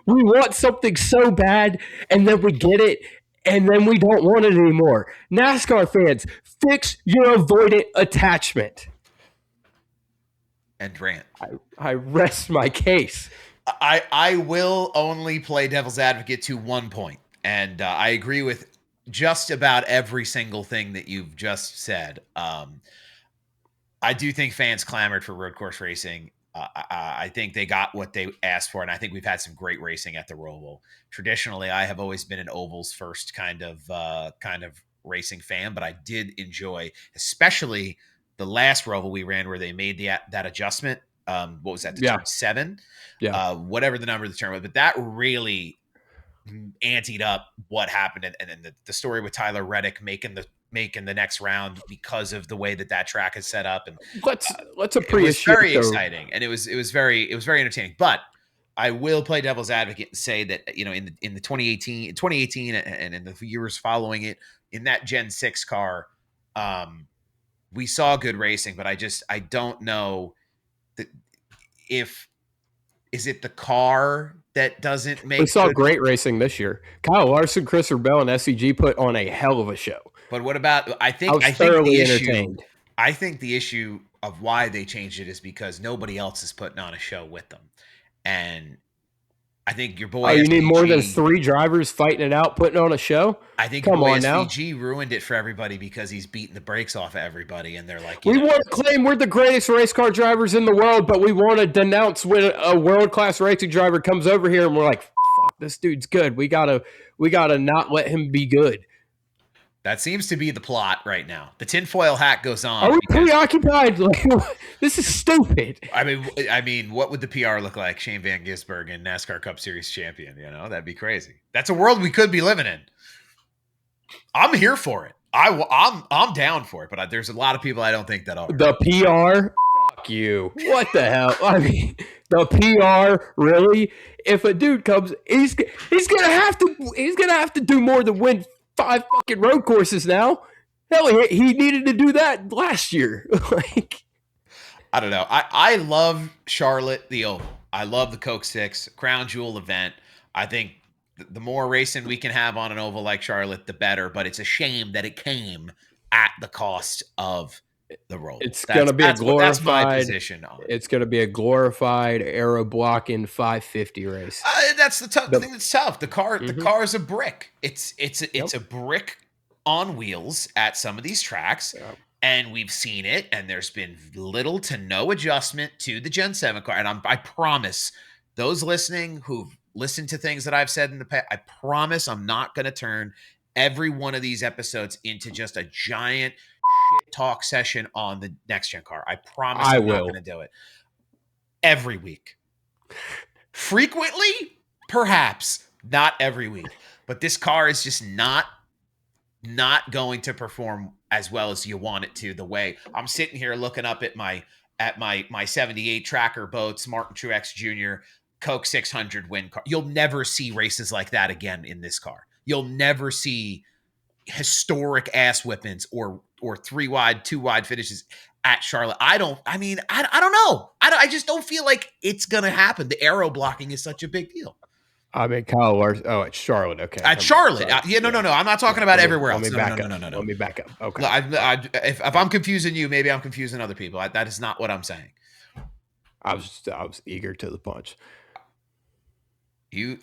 want something so bad, and then we get it, and then we don't want it anymore. NASCAR fans, fix your avoidant attachment. and rant. I rest my case. I will only play devil's advocate to one point, and I agree with just about every single thing that you've just said. I do think fans clamored for road course racing. I think they got what they asked for, and I think we've had some great racing at the Roval. Traditionally, I have always been an ovals first kind of racing fan, but I did enjoy, especially the last Roval we ran where they made that adjustment. What was that? The Yeah. turn 7, whatever the number of the turn was, but that really anteed up what happened, and then the story with Tyler Reddick making the next round because of the way that track is set up. And let's appreciate it was very exciting, and it was very entertaining. But I will play devil's advocate and say that, you know, in the 2018 and in the years following it, in that Gen 6 car, we saw good racing, but I don't know that is it the car that doesn't make. We saw great racing this year. Kyle Larson, Chris Rebell, and SEG put on a hell of a show. But what about? I think the issue of why they changed it is because nobody else is putting on a show with them, and I think your boy. You need more than 3 drivers fighting it out, putting on a show. I think your boy SVG ruined it for everybody because he's beating the brakes off of everybody, and they're like, we want to claim we're the greatest race car drivers in the world, but we want to denounce when a world class racing driver comes over here, and we're like, fuck, this dude's good. We gotta not let him be good. That seems to be the plot right now. The tinfoil hat goes on. Are we preoccupied? Like, this is stupid. I mean, what would the PR look like? Shane Van Gisbergen, NASCAR Cup Series champion. You know, that'd be crazy. That's a world we could be living in. I'm here for it. I'm down for it. But there's a lot of people I don't think that are. The PR. Fuck you. What the hell? I mean, the PR. Really? If a dude comes, he's gonna have to do more than win 5 fucking road courses now. Hell, he needed to do that last year. Like, I don't know. I love Charlotte, the Oval. I love the Coke 6 crown jewel event. I think the more racing we can have on an oval like Charlotte, the better. But it's a shame that it came at the cost of the Roval. It's going to be that's my position on it. It's going to be a glorified aero blocking 550 race. That's the thing that's tough. The car is a brick. It's a brick on wheels at some of these tracks. Yep. And we've seen it, and there's been little to no adjustment to the Gen 7 car. And I promise those listening who've listened to things that I've said in the past, I promise I'm not going to turn every one of these episodes into just a giant shit talk session on the next gen car. I promise I'm not going to do it. Every week. Frequently, perhaps, not every week. But this car is just not going to perform as well as you want it to. The way I'm sitting here looking up at my 78 Tracker Boats, Martin Truex Jr. Coke 600 win car. You'll never see races like that again in this car. You'll never see historic ass whippings or 3 wide, 2 wide finishes at Charlotte. I don't know. I just don't feel like it's going to happen. The aero blocking is such a big deal. I mean, Kyle Larson. Oh, at Charlotte. Okay. At Charlotte. No. I'm not talking about everywhere else. No. Let me back up. Okay. If I'm confusing you, maybe I'm confusing other people. That is not what I'm saying. I was eager to the punch.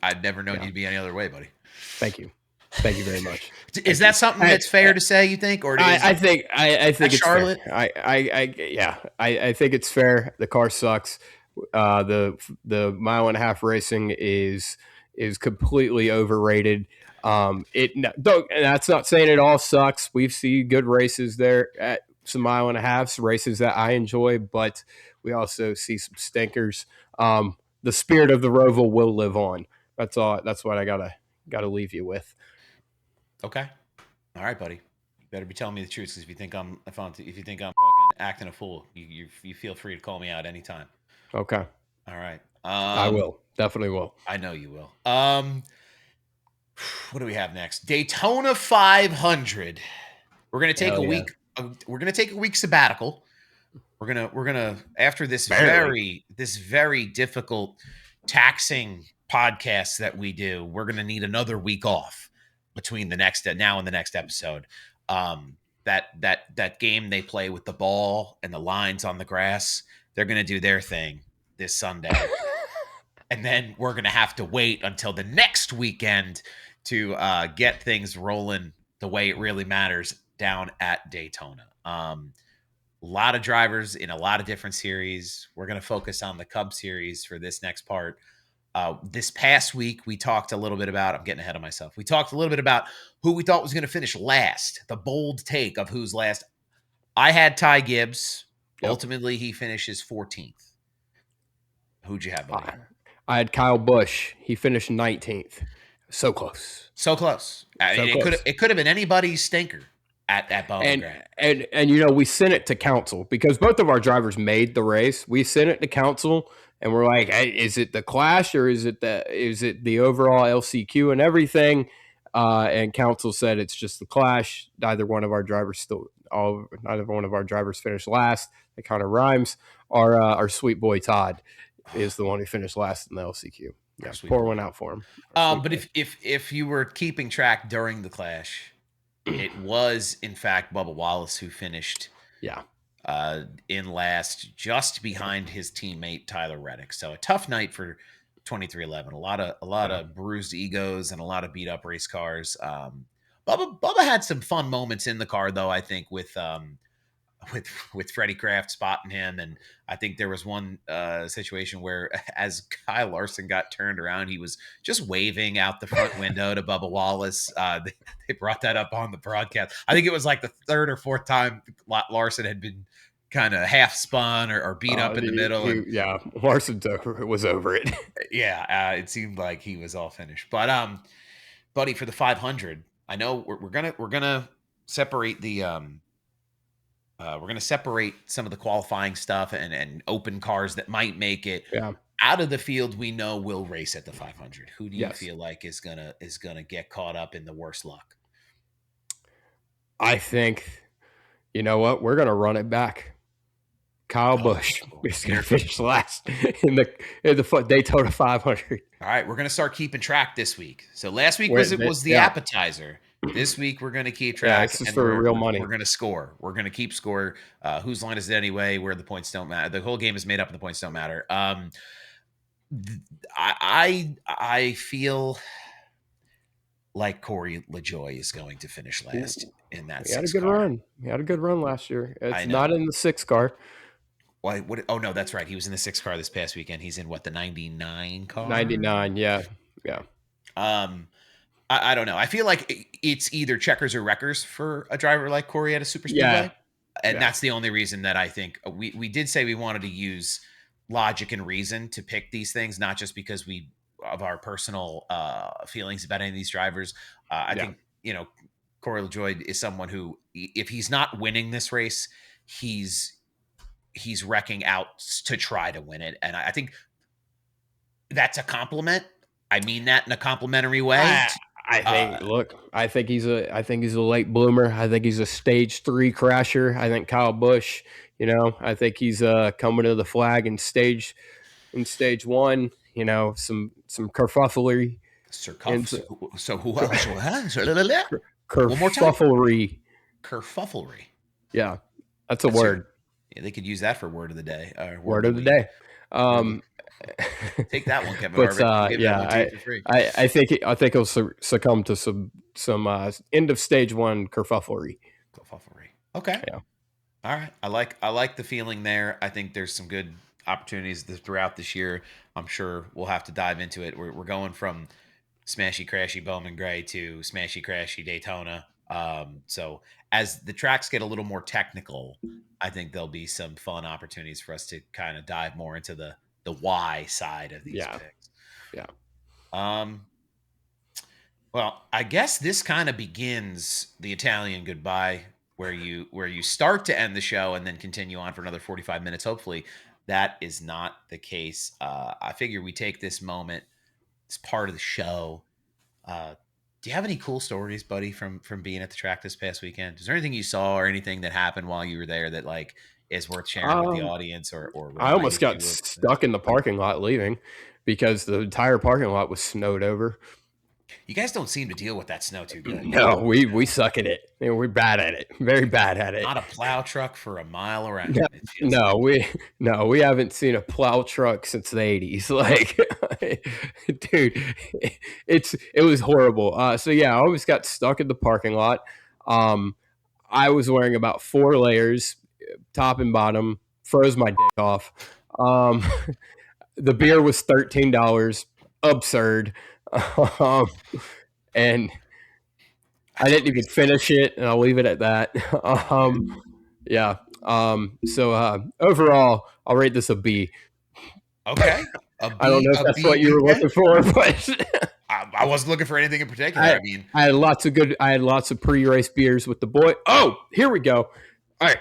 I'd never known you to be any other way, buddy. Thank you very much. Is that something that's fair to say, you think? Or I think it's Charlotte? Fair. I think it's fair. The car sucks. The mile and a half racing is completely overrated. That's not saying it all sucks. We've seen good races there at some mile and a halves, races that I enjoy, but we also see some stinkers. The spirit of the Roval will live on. That's all. That's what I gotta leave you with. Okay. All right, buddy. You better be telling me the truth, because if you think I'm fucking acting a fool, you feel free to call me out anytime. Okay. All right. I will. Definitely will. I know you will. What do we have next? Daytona 500. We're gonna take a week. We're gonna take a week sabbatical. We're gonna after this very difficult, taxing podcast that we do. We're gonna need another week off between the next now and the next episode. That game they play with the ball and the lines on the grass They're going to do their thing this Sunday. And then we're going to have to wait until the next weekend to get things rolling the way it really matters down at Daytona. A lot of drivers in a lot of different series. We're going to focus on the Cub series for this next part. This past week, we talked a little bit about, I'm getting ahead of myself. We talked a little bit about who we thought was going to finish last, the bold take of who's last. I had Ty Gibbs. Yep. Ultimately, he finishes 14th. Who'd you have, buddy? I had Kyle Busch. He finished 19th. So close. So close. It could have been anybody's stinker at Bowman. And you know, we sent it to council because both of our drivers made the race. We sent it to council and we're like, hey, is it the Clash or is it the overall LCQ and everything? And council said it's just the Clash. Neither one of our drivers finished last. It kind of rhymes. Our sweet boy Todd is the one who finished last in the LCQ. Yeah, pour one out for him. But if you were keeping track during the Clash, it was in fact Bubba Wallace who finished in last, just behind his teammate Tyler Reddick. So a tough night for 2311. A lot of bruised egos and a lot of beat up race cars. Bubba had some fun moments in the car though, I think, with Freddie Kraft spotting him. And I think there was one situation where as Kyle Larson got turned around, he was just waving out the front window to Bubba Wallace. They brought that up on the broadcast. I think it was like the third or fourth time Larson had been kind of half spun or beat up in the middle. Larson was over it. It seemed like he was all finished. But buddy, for the 500, I know we're gonna separate the we're going to separate some of the qualifying stuff and open cars that might make it out of the field. We know will race at the 500. Who do you feel like is gonna get caught up in the worst luck? I think, you know what, we're going to run it back. Kyle Busch is going to finish last in the Daytona 500. All right, we're going to start keeping track this week. So last week was the appetizer. This week we're going to keep track. This is for real money. We're going to score. We're going to keep score. Whose line is it anyway? Where the points don't matter. The whole game is made up and the points don't matter. I feel like Corey LaJoie is going to finish last in that. He had a good run. He had a good run last year. It's not in the 6 car. Why? Oh no, that's right. He was in the 6 car this past weekend. He's in the 99 car. 99, yeah. I don't know. I feel like it's either checkers or wreckers for a driver like Corey at a super speedway. And that's the only reason that I think we did say we wanted to use logic and reason to pick these things, not just because of our personal feelings about any of these drivers. I think, Corey LaJoie is someone who, if he's not winning this race, he's wrecking out to try to win it. And I think that's a compliment. I mean that in a complimentary way. I think he's a late bloomer. I think he's a stage 3 crasher. I think Kyle Busch, I think he's coming to the flag in stage 1. Some kerfufflery. So who else? Kerfufflery. Kerfufflery. Yeah, that's a word. They could use that for word of the day. Word of the day. Take that one, Kevin. But I think he'll succumb to some end of stage 1 kerfufflery. Okay. Yeah. All right. I like the feeling there. I think there's some good opportunities throughout this year. I'm sure we'll have to dive into it. We're going from smashy crashy Bowman Gray to smashy crashy Daytona. So as the tracks get a little more technical, I think there'll be some fun opportunities for us to kind of dive more into the why side of these picks. Yeah. Well, I guess this kind of begins the Italian goodbye, where you start to end the show and then continue on for another 45 minutes. Hopefully that is not the case. I figure we take this moment as part of the show. Do you have any cool stories, buddy, from being at the track this past weekend? Is there anything you saw or anything that happened while you were there that is worth sharing with the audience? Or I almost got stuck in the parking lot leaving because the entire parking lot was snowed over. You guys don't seem to deal with that snow too good. No, we suck at it. We're bad at it. Very bad at it. Not a plow truck for a mile around. No, It feels we haven't seen a plow truck since the 80s. Like, dude, it was horrible. So yeah, I always got stuck in the parking lot. I was wearing about 4 layers, top and bottom, froze my dick off. The beer was $13, absurd. And I didn't even finish it, and I'll leave it at that. Yeah. So overall, I'll rate this a B. okay. A B, I don't know if that's what you were looking for, but I wasn't looking for anything in particular. I had lots of pre-race beers with the boy. Oh, here we go. All right.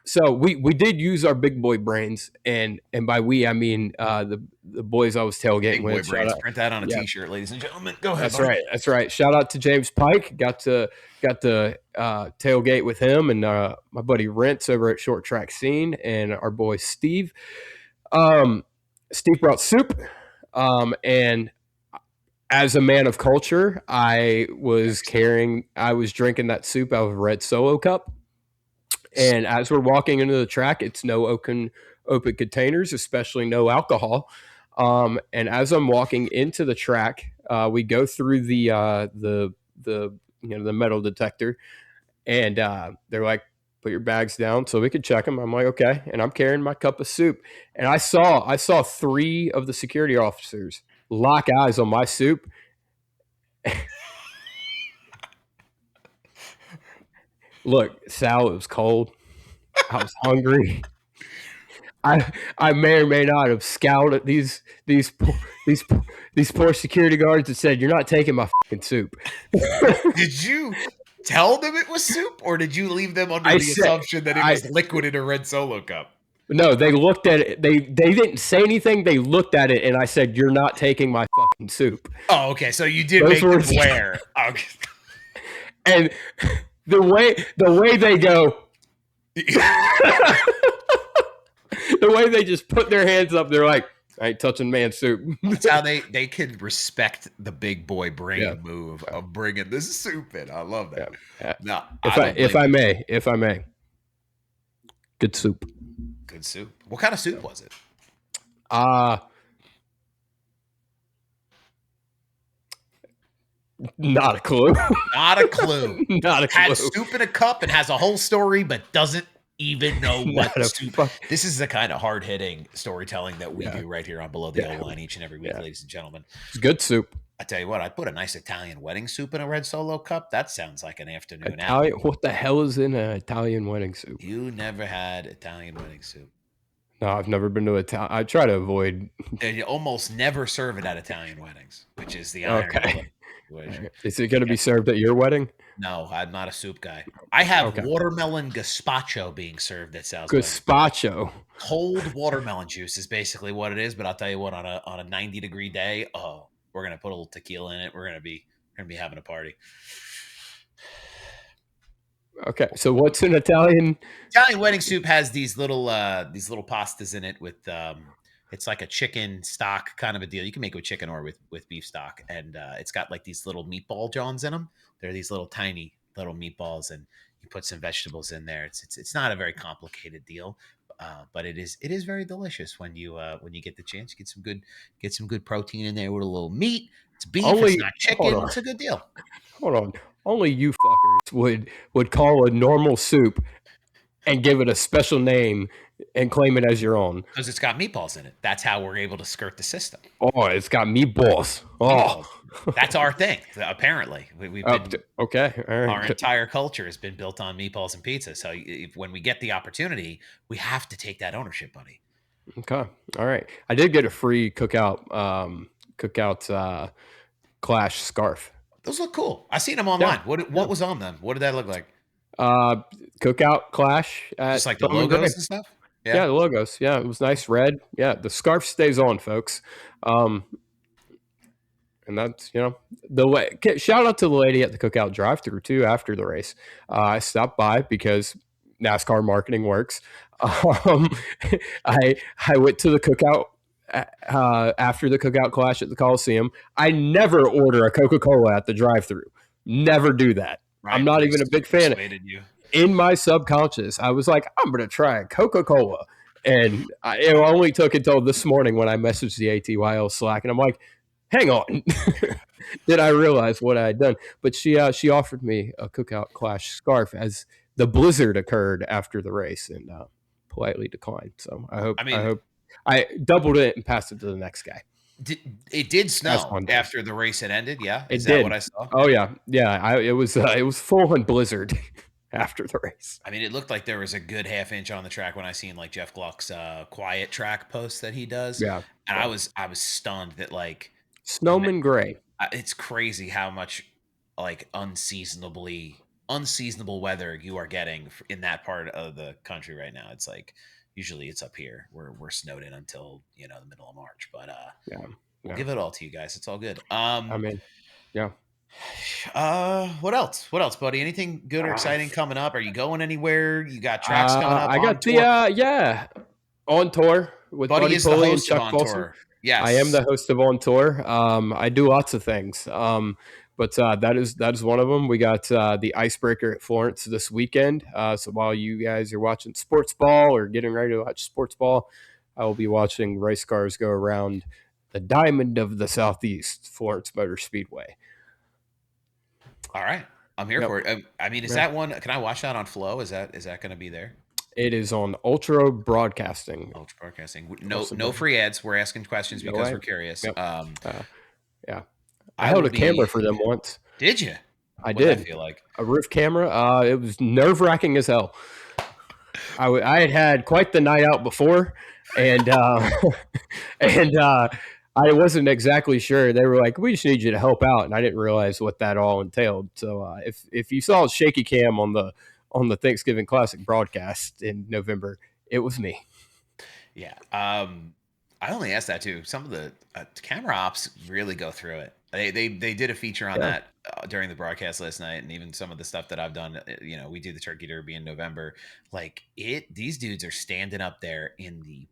So we did use our big boy brains, and by we I mean the boys I was tailgating Big boy with. brains. Print that on a T-shirt, ladies and gentlemen. Go ahead. That's right. Shout out to James Pike. Got to tailgate with him and my buddy Rentz over at Short Track Scene, and our boy Steve. Steve brought soup, and as a man of culture, I was drinking that soup out of a red Solo cup. And as we're walking into the track, it's no open containers, especially no alcohol. And as I'm walking into the track, we go through the metal detector, and they're like, "Put your bags down so we could check them." I'm like, "Okay," and I'm carrying my cup of soup, and I saw 3 of the security officers lock eyes on my soup. Look, Sal, it was cold. I was hungry. I may or may not have scowled at these poor security guards and said, "You're not taking my fucking soup." Did you tell them it was soup, or did you leave them under the assumption that it was liquid in a red Solo cup? No, they looked at it. They didn't say anything. They looked at it, and I said, "You're not taking my fucking soup." Oh, okay. So you did make them aware. Okay. And the way they go, the way they just put their hands up, they're like, "I ain't touching man's soup." That's how they can respect the big boy brain move of bringing this soup in. I love that. Yeah. No, if I may, good soup. Good soup. What kind of soup was it? Not a clue. Not a clue. Not a clue. Has soup in a cup and has a whole story, but doesn't even know what soup. This is the kind of hard-hitting storytelling that we do right here on Below the Yellow Line each and every week, ladies and gentlemen. It's good soup. I tell you what, I'd put a nice Italian wedding soup in a red Solo cup. That sounds like an afternoon out. What the hell is in an Italian wedding soup? You never had Italian wedding soup? No, I've never been to Italian. I try to avoid. They almost never serve it at Italian weddings, which is the irony. Okay. Is it going to be served at your wedding? No, I'm not a soup guy. I have watermelon gazpacho being served at Sal's gazpacho. Wedding. Cold watermelon juice is basically what it is. But I'll tell you what, on a 90-degree day, we're gonna put a little tequila in it. We're gonna be having a party. Okay, so what's an Italian wedding soup? Has these little pastas in it with it's like a chicken stock kind of a deal. You can make it with chicken or with beef stock, and it's got like these little meatball johns in them. They're these little tiny little meatballs, and you put some vegetables in there. It's not a very complicated deal, but it is very delicious when you get the chance. You get some good protein in there with a little meat. It's beef, it's not chicken. It's a good deal. Hold on. Only you fuckers would call a normal soup and give it a special name and claim it as your own. Because it's got meatballs in it. That's how we're able to skirt the system. Oh, it's got meatballs. Oh, that's our thing. Apparently, we've been, okay. All right. Our entire culture has been built on meatballs and pizza. So when we get the opportunity, we have to take that ownership, buddy. Okay. All right. I did get a free Cookout Clash scarf. Those look cool. I seen them online. Yeah. What was on them? What did that look like? Cookout Clash. Just like the logos and stuff? Yeah, the logos. Yeah, it was nice red. Yeah, the scarf stays on, folks. And that's, the way. Shout out to the lady at the Cookout drive-thru too after the race. I stopped by because NASCAR marketing works. I went to the Cookout after the Cookout Clash at the Coliseum. I never order a Coca-Cola at the drive-thru. Never do that. I'm not even a big fan. Persuaded you. In my subconscious, I was like, I'm going to try a Coca-Cola. And it only took until this morning when I messaged the ATYL Slack, and I'm like, hang on. Did I realize what I had done? But she offered me a Cookout Clash scarf as the blizzard occurred after the race, and politely declined. So I hope I doubled it and passed it to the next guy. It did snow after the race had ended. Yeah, is that what I saw? Oh yeah. It was full on blizzard after the race. I mean, it looked like there was a good half inch on the track when I seen like Jeff Gluck's quiet track post that he does. Yeah, and I was stunned that like Snowman Gray. It's crazy how much like unseasonable weather you are getting in that part of the country right now. It's like usually it's up here. We're snowed in until the middle of March, but we'll give it all to you guys. It's all good. I mean, yeah. What else, buddy? Anything good or exciting coming up? Are you going anywhere? You got tracks coming up? I got on tour with Buddy is the Pulley host and of Chuck On Folsom. Tour. Yes, I am the host of On Tour. I do lots of things, but that is one of them. We got the Icebreaker at Florence this weekend. So while you guys are watching sports ball or getting ready to watch sports ball, I will be watching race cars go around the Diamond of the Southeast, Florence Motor Speedway. All right, I'm here for it. I mean, is that one? Can I watch that on Flow? Is that going to be there? It is on Ultra Broadcasting. No free ads. We're asking questions because we're curious. Yep. I held a camera for them once. Did you? I did. What did that feel like? A roof camera. It was nerve-wracking as hell. I had quite the night out before, and I wasn't exactly sure. They were like, "We just need you to help out," and I didn't realize what that all entailed. So if you saw a shaky cam on the Thanksgiving Classic broadcast in November, it was me. Yeah. I only asked that too. Some of the camera ops really go through it. They did a feature on that during the broadcast last night, and even some of the stuff that I've done. We do the Turkey Derby in November. Like these dudes are standing up there in the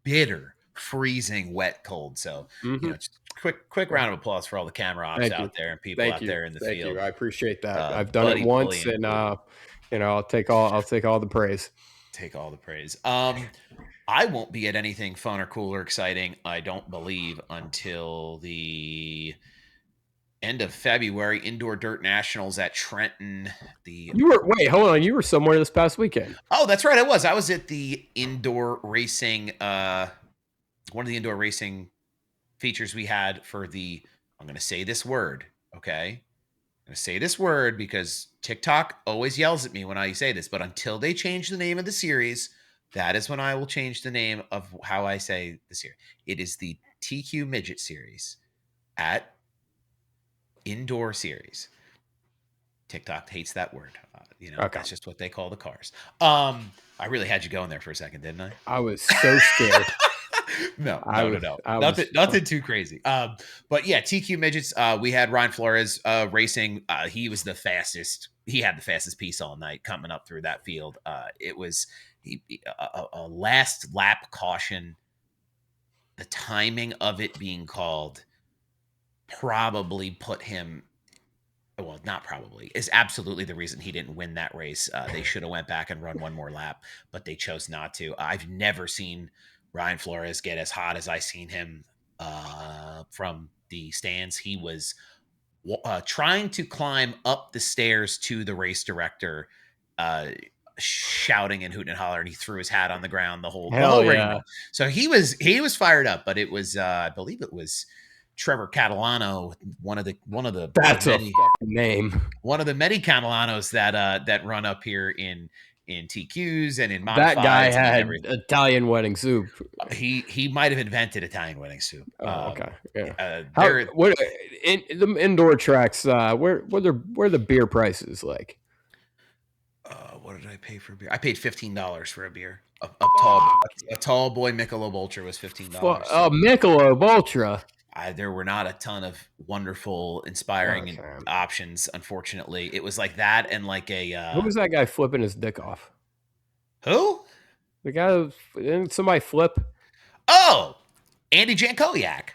bitter, freezing, wet cold. So just quick round of applause for all the camera ops out there and people out there in the field. You. I appreciate that. I've done it once, and I'll take all the praise. Take all the praise. I won't be at anything fun or cool or exciting, I don't believe, until the end of February. Indoor Dirt Nationals at Trenton. Hold on. You were somewhere this past weekend. Oh, that's right. I was at the indoor racing, one of the indoor racing features we had for I'm going to say this word, okay? I'm going to say this word because TikTok always yells at me when I say this, but until they change the name of the series, that is when I will change the name of how I say the series. It is the TQ Midget Series at Indoor Series. TikTok hates that word. That's just what they call the cars. I really had you going there for a second, didn't I? I was so scared. No. Nothing too crazy. But yeah, TQ Midgets. We had Ryan Flores racing. He was the fastest. He had the fastest piece all night coming up through that field. It was a last lap caution. The timing of it being called probably put him. Well, not probably, is absolutely the reason he didn't win that race. They should have went back and run one more lap, but they chose not to. I've never seen Ryan Flores get as hot as I seen him from the stands. He was trying to climb up the stairs to the race director, shouting and hooting and hollering. He threw his hat on the ground the whole ring. So he was fired up, but it was I believe it was Trevor Catalano, one of the that's a fucking name. One of the many Catalanos that run up here in TQs and in modifieds. That guy had Italian wedding soup. He might have invented Italian wedding soup. Oh, okay. Yeah. In the indoor tracks, where the beer prices like? What did I pay for beer? I paid $15 for a beer. A tall boy Michelob Ultra was $15. Michelob Ultra. There were not a ton of wonderful, inspiring options. Unfortunately, it was like that and like a. Who was that guy flipping his dick off? Who? The guy. Didn't somebody flip? Oh, Andy Jankowiak.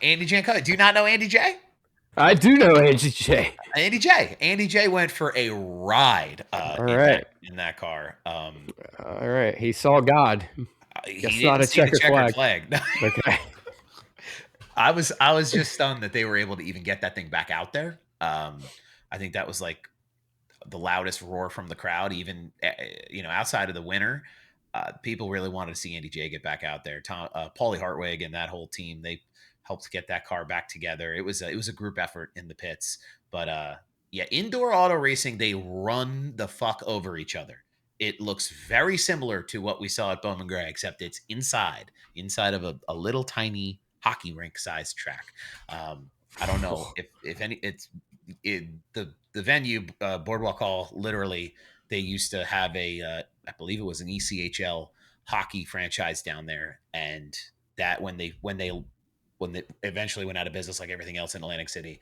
Andy Jankowiak. Do you not know Andy J? I do know Angie J. Andy J. Andy J went for a ride All right. in that car. All right. He saw God. He Guess didn't not a see the checkered checkered flag. flag. Okay. I was just stunned that they were able to even get that thing back out there. I think that was like the loudest roar from the crowd, even outside of the winner. People really wanted to see Andy J get back out there. Paulie Hartwig and that whole team, they helped get that car back together. It was a group effort in the pits, but indoor auto racing, they run the fuck over each other. It looks very similar to what we saw at Bowman Gray, except it's inside of a little tiny hockey rink sized track. I don't know if any. The venue Boardwalk Hall. Literally, they used to have I believe it was an ECHL hockey franchise down there, and that when they eventually went out of business, like everything else in Atlantic City,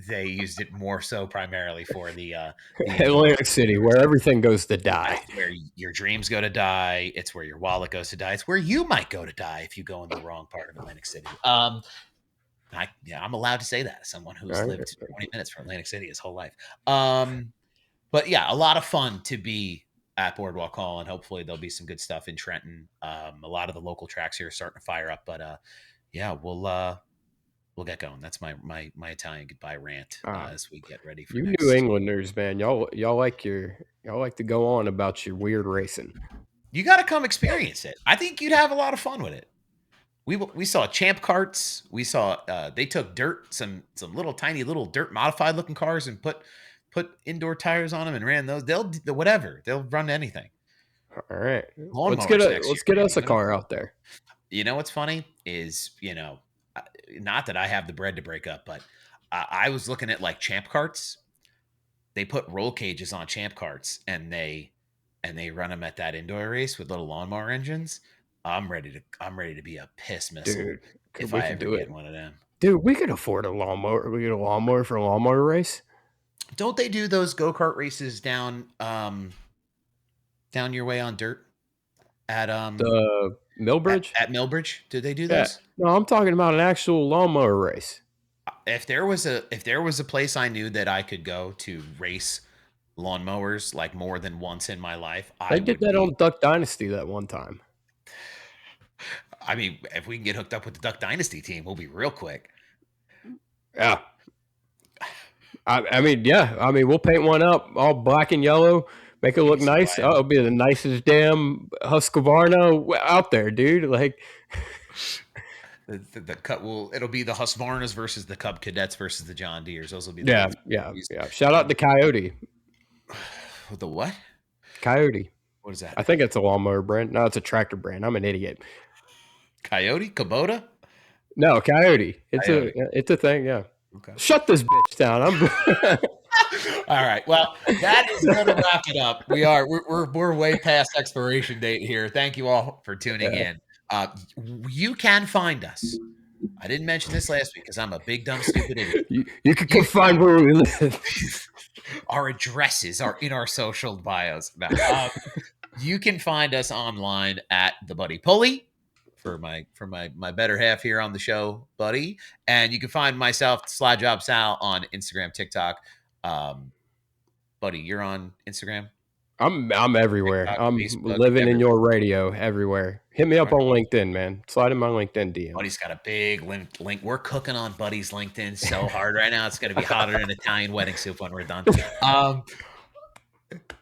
they used it more so primarily for the Atlantic City, where everything goes to die. It's where your dreams go to die. It's where your wallet goes to die. It's where you might go to die if you go in the wrong part of Atlantic City. I'm allowed to say that as someone who's lived 20 minutes from Atlantic City his whole life. But yeah, a lot of fun to be at Boardwalk Hall, and hopefully there'll be some good stuff in Trenton. A lot of the local tracks here are starting to fire up, but we'll get going. That's my Italian goodbye rant as we get ready for you next. New Englanders, man, y'all like to go on about your weird racing. You got to come experience it. I think you'd have a lot of fun with it. We saw champ carts. We saw they took some little tiny little dirt modified looking cars and put indoor tires on them and ran those. They'll run anything. All right, Let's get us a car out there. You know what's funny is, not that I have the bread to break up, but I was looking at like champ carts. They put roll cages on champ carts and they run them at that indoor race with little lawnmower engines. I'm ready to be a piss missile, dude, if I ever get one of them. Dude, we could afford a lawnmower. We get a lawnmower for a lawnmower race. Don't they do those go-kart races down your way on dirt at the Millbridge? At Millbridge? Did they do those? No, I'm talking about an actual lawnmower race. If there was a place I knew that I could go to race lawnmowers like more than once in my life, I did that on Duck Dynasty that one time. I mean, if we can get hooked up with the Duck Dynasty team, we'll be real quick. Yeah. I mean, we'll paint one up all black and yellow, make it look nice. Oh, it'll be the nicest damn Husqvarna out there, dude. Like the cut it'll be the Husqvarnas versus the Cub Cadets versus the John Deeres. Those will be yeah. Shout out to Coyote. The what? Coyote. What is that? I think it's a lawnmower brand. No, it's a tractor brand. I'm an idiot. Coyote? Kubota? No, Coyote. It's a thing, yeah. Okay. Shut this bitch down. All right. Well, that is going to wrap it up. We're way past expiration date here. Thank you all for tuning in. You can find us. I didn't mention this last week because I'm a big dumb stupid idiot. You can come find where we live. Our addresses are in our social bios. You can find us online at the Buddy Pulley. For my better half here on the show, Buddy. And you can find myself, Sly Job Sal, on Instagram, TikTok. Buddy, you're on Instagram? I'm everywhere. TikTok, I'm Facebook, living everywhere. in your radio everywhere. Hit me up on LinkedIn, man. Slide in my LinkedIn DM. Buddy's got a big link. We're cooking on Buddy's LinkedIn so hard right now. It's going to be hotter than Italian wedding soup when we're done.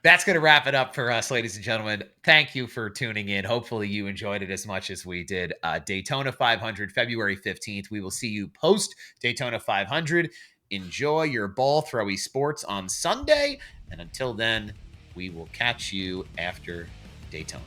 That's going to wrap it up for us, ladies and gentlemen. Thank you for tuning in. Hopefully you enjoyed it as much as we did. Daytona 500, February 15th. We will see you post Daytona 500. Enjoy your ball throwy sports on Sunday. And until then, we will catch you after Daytona.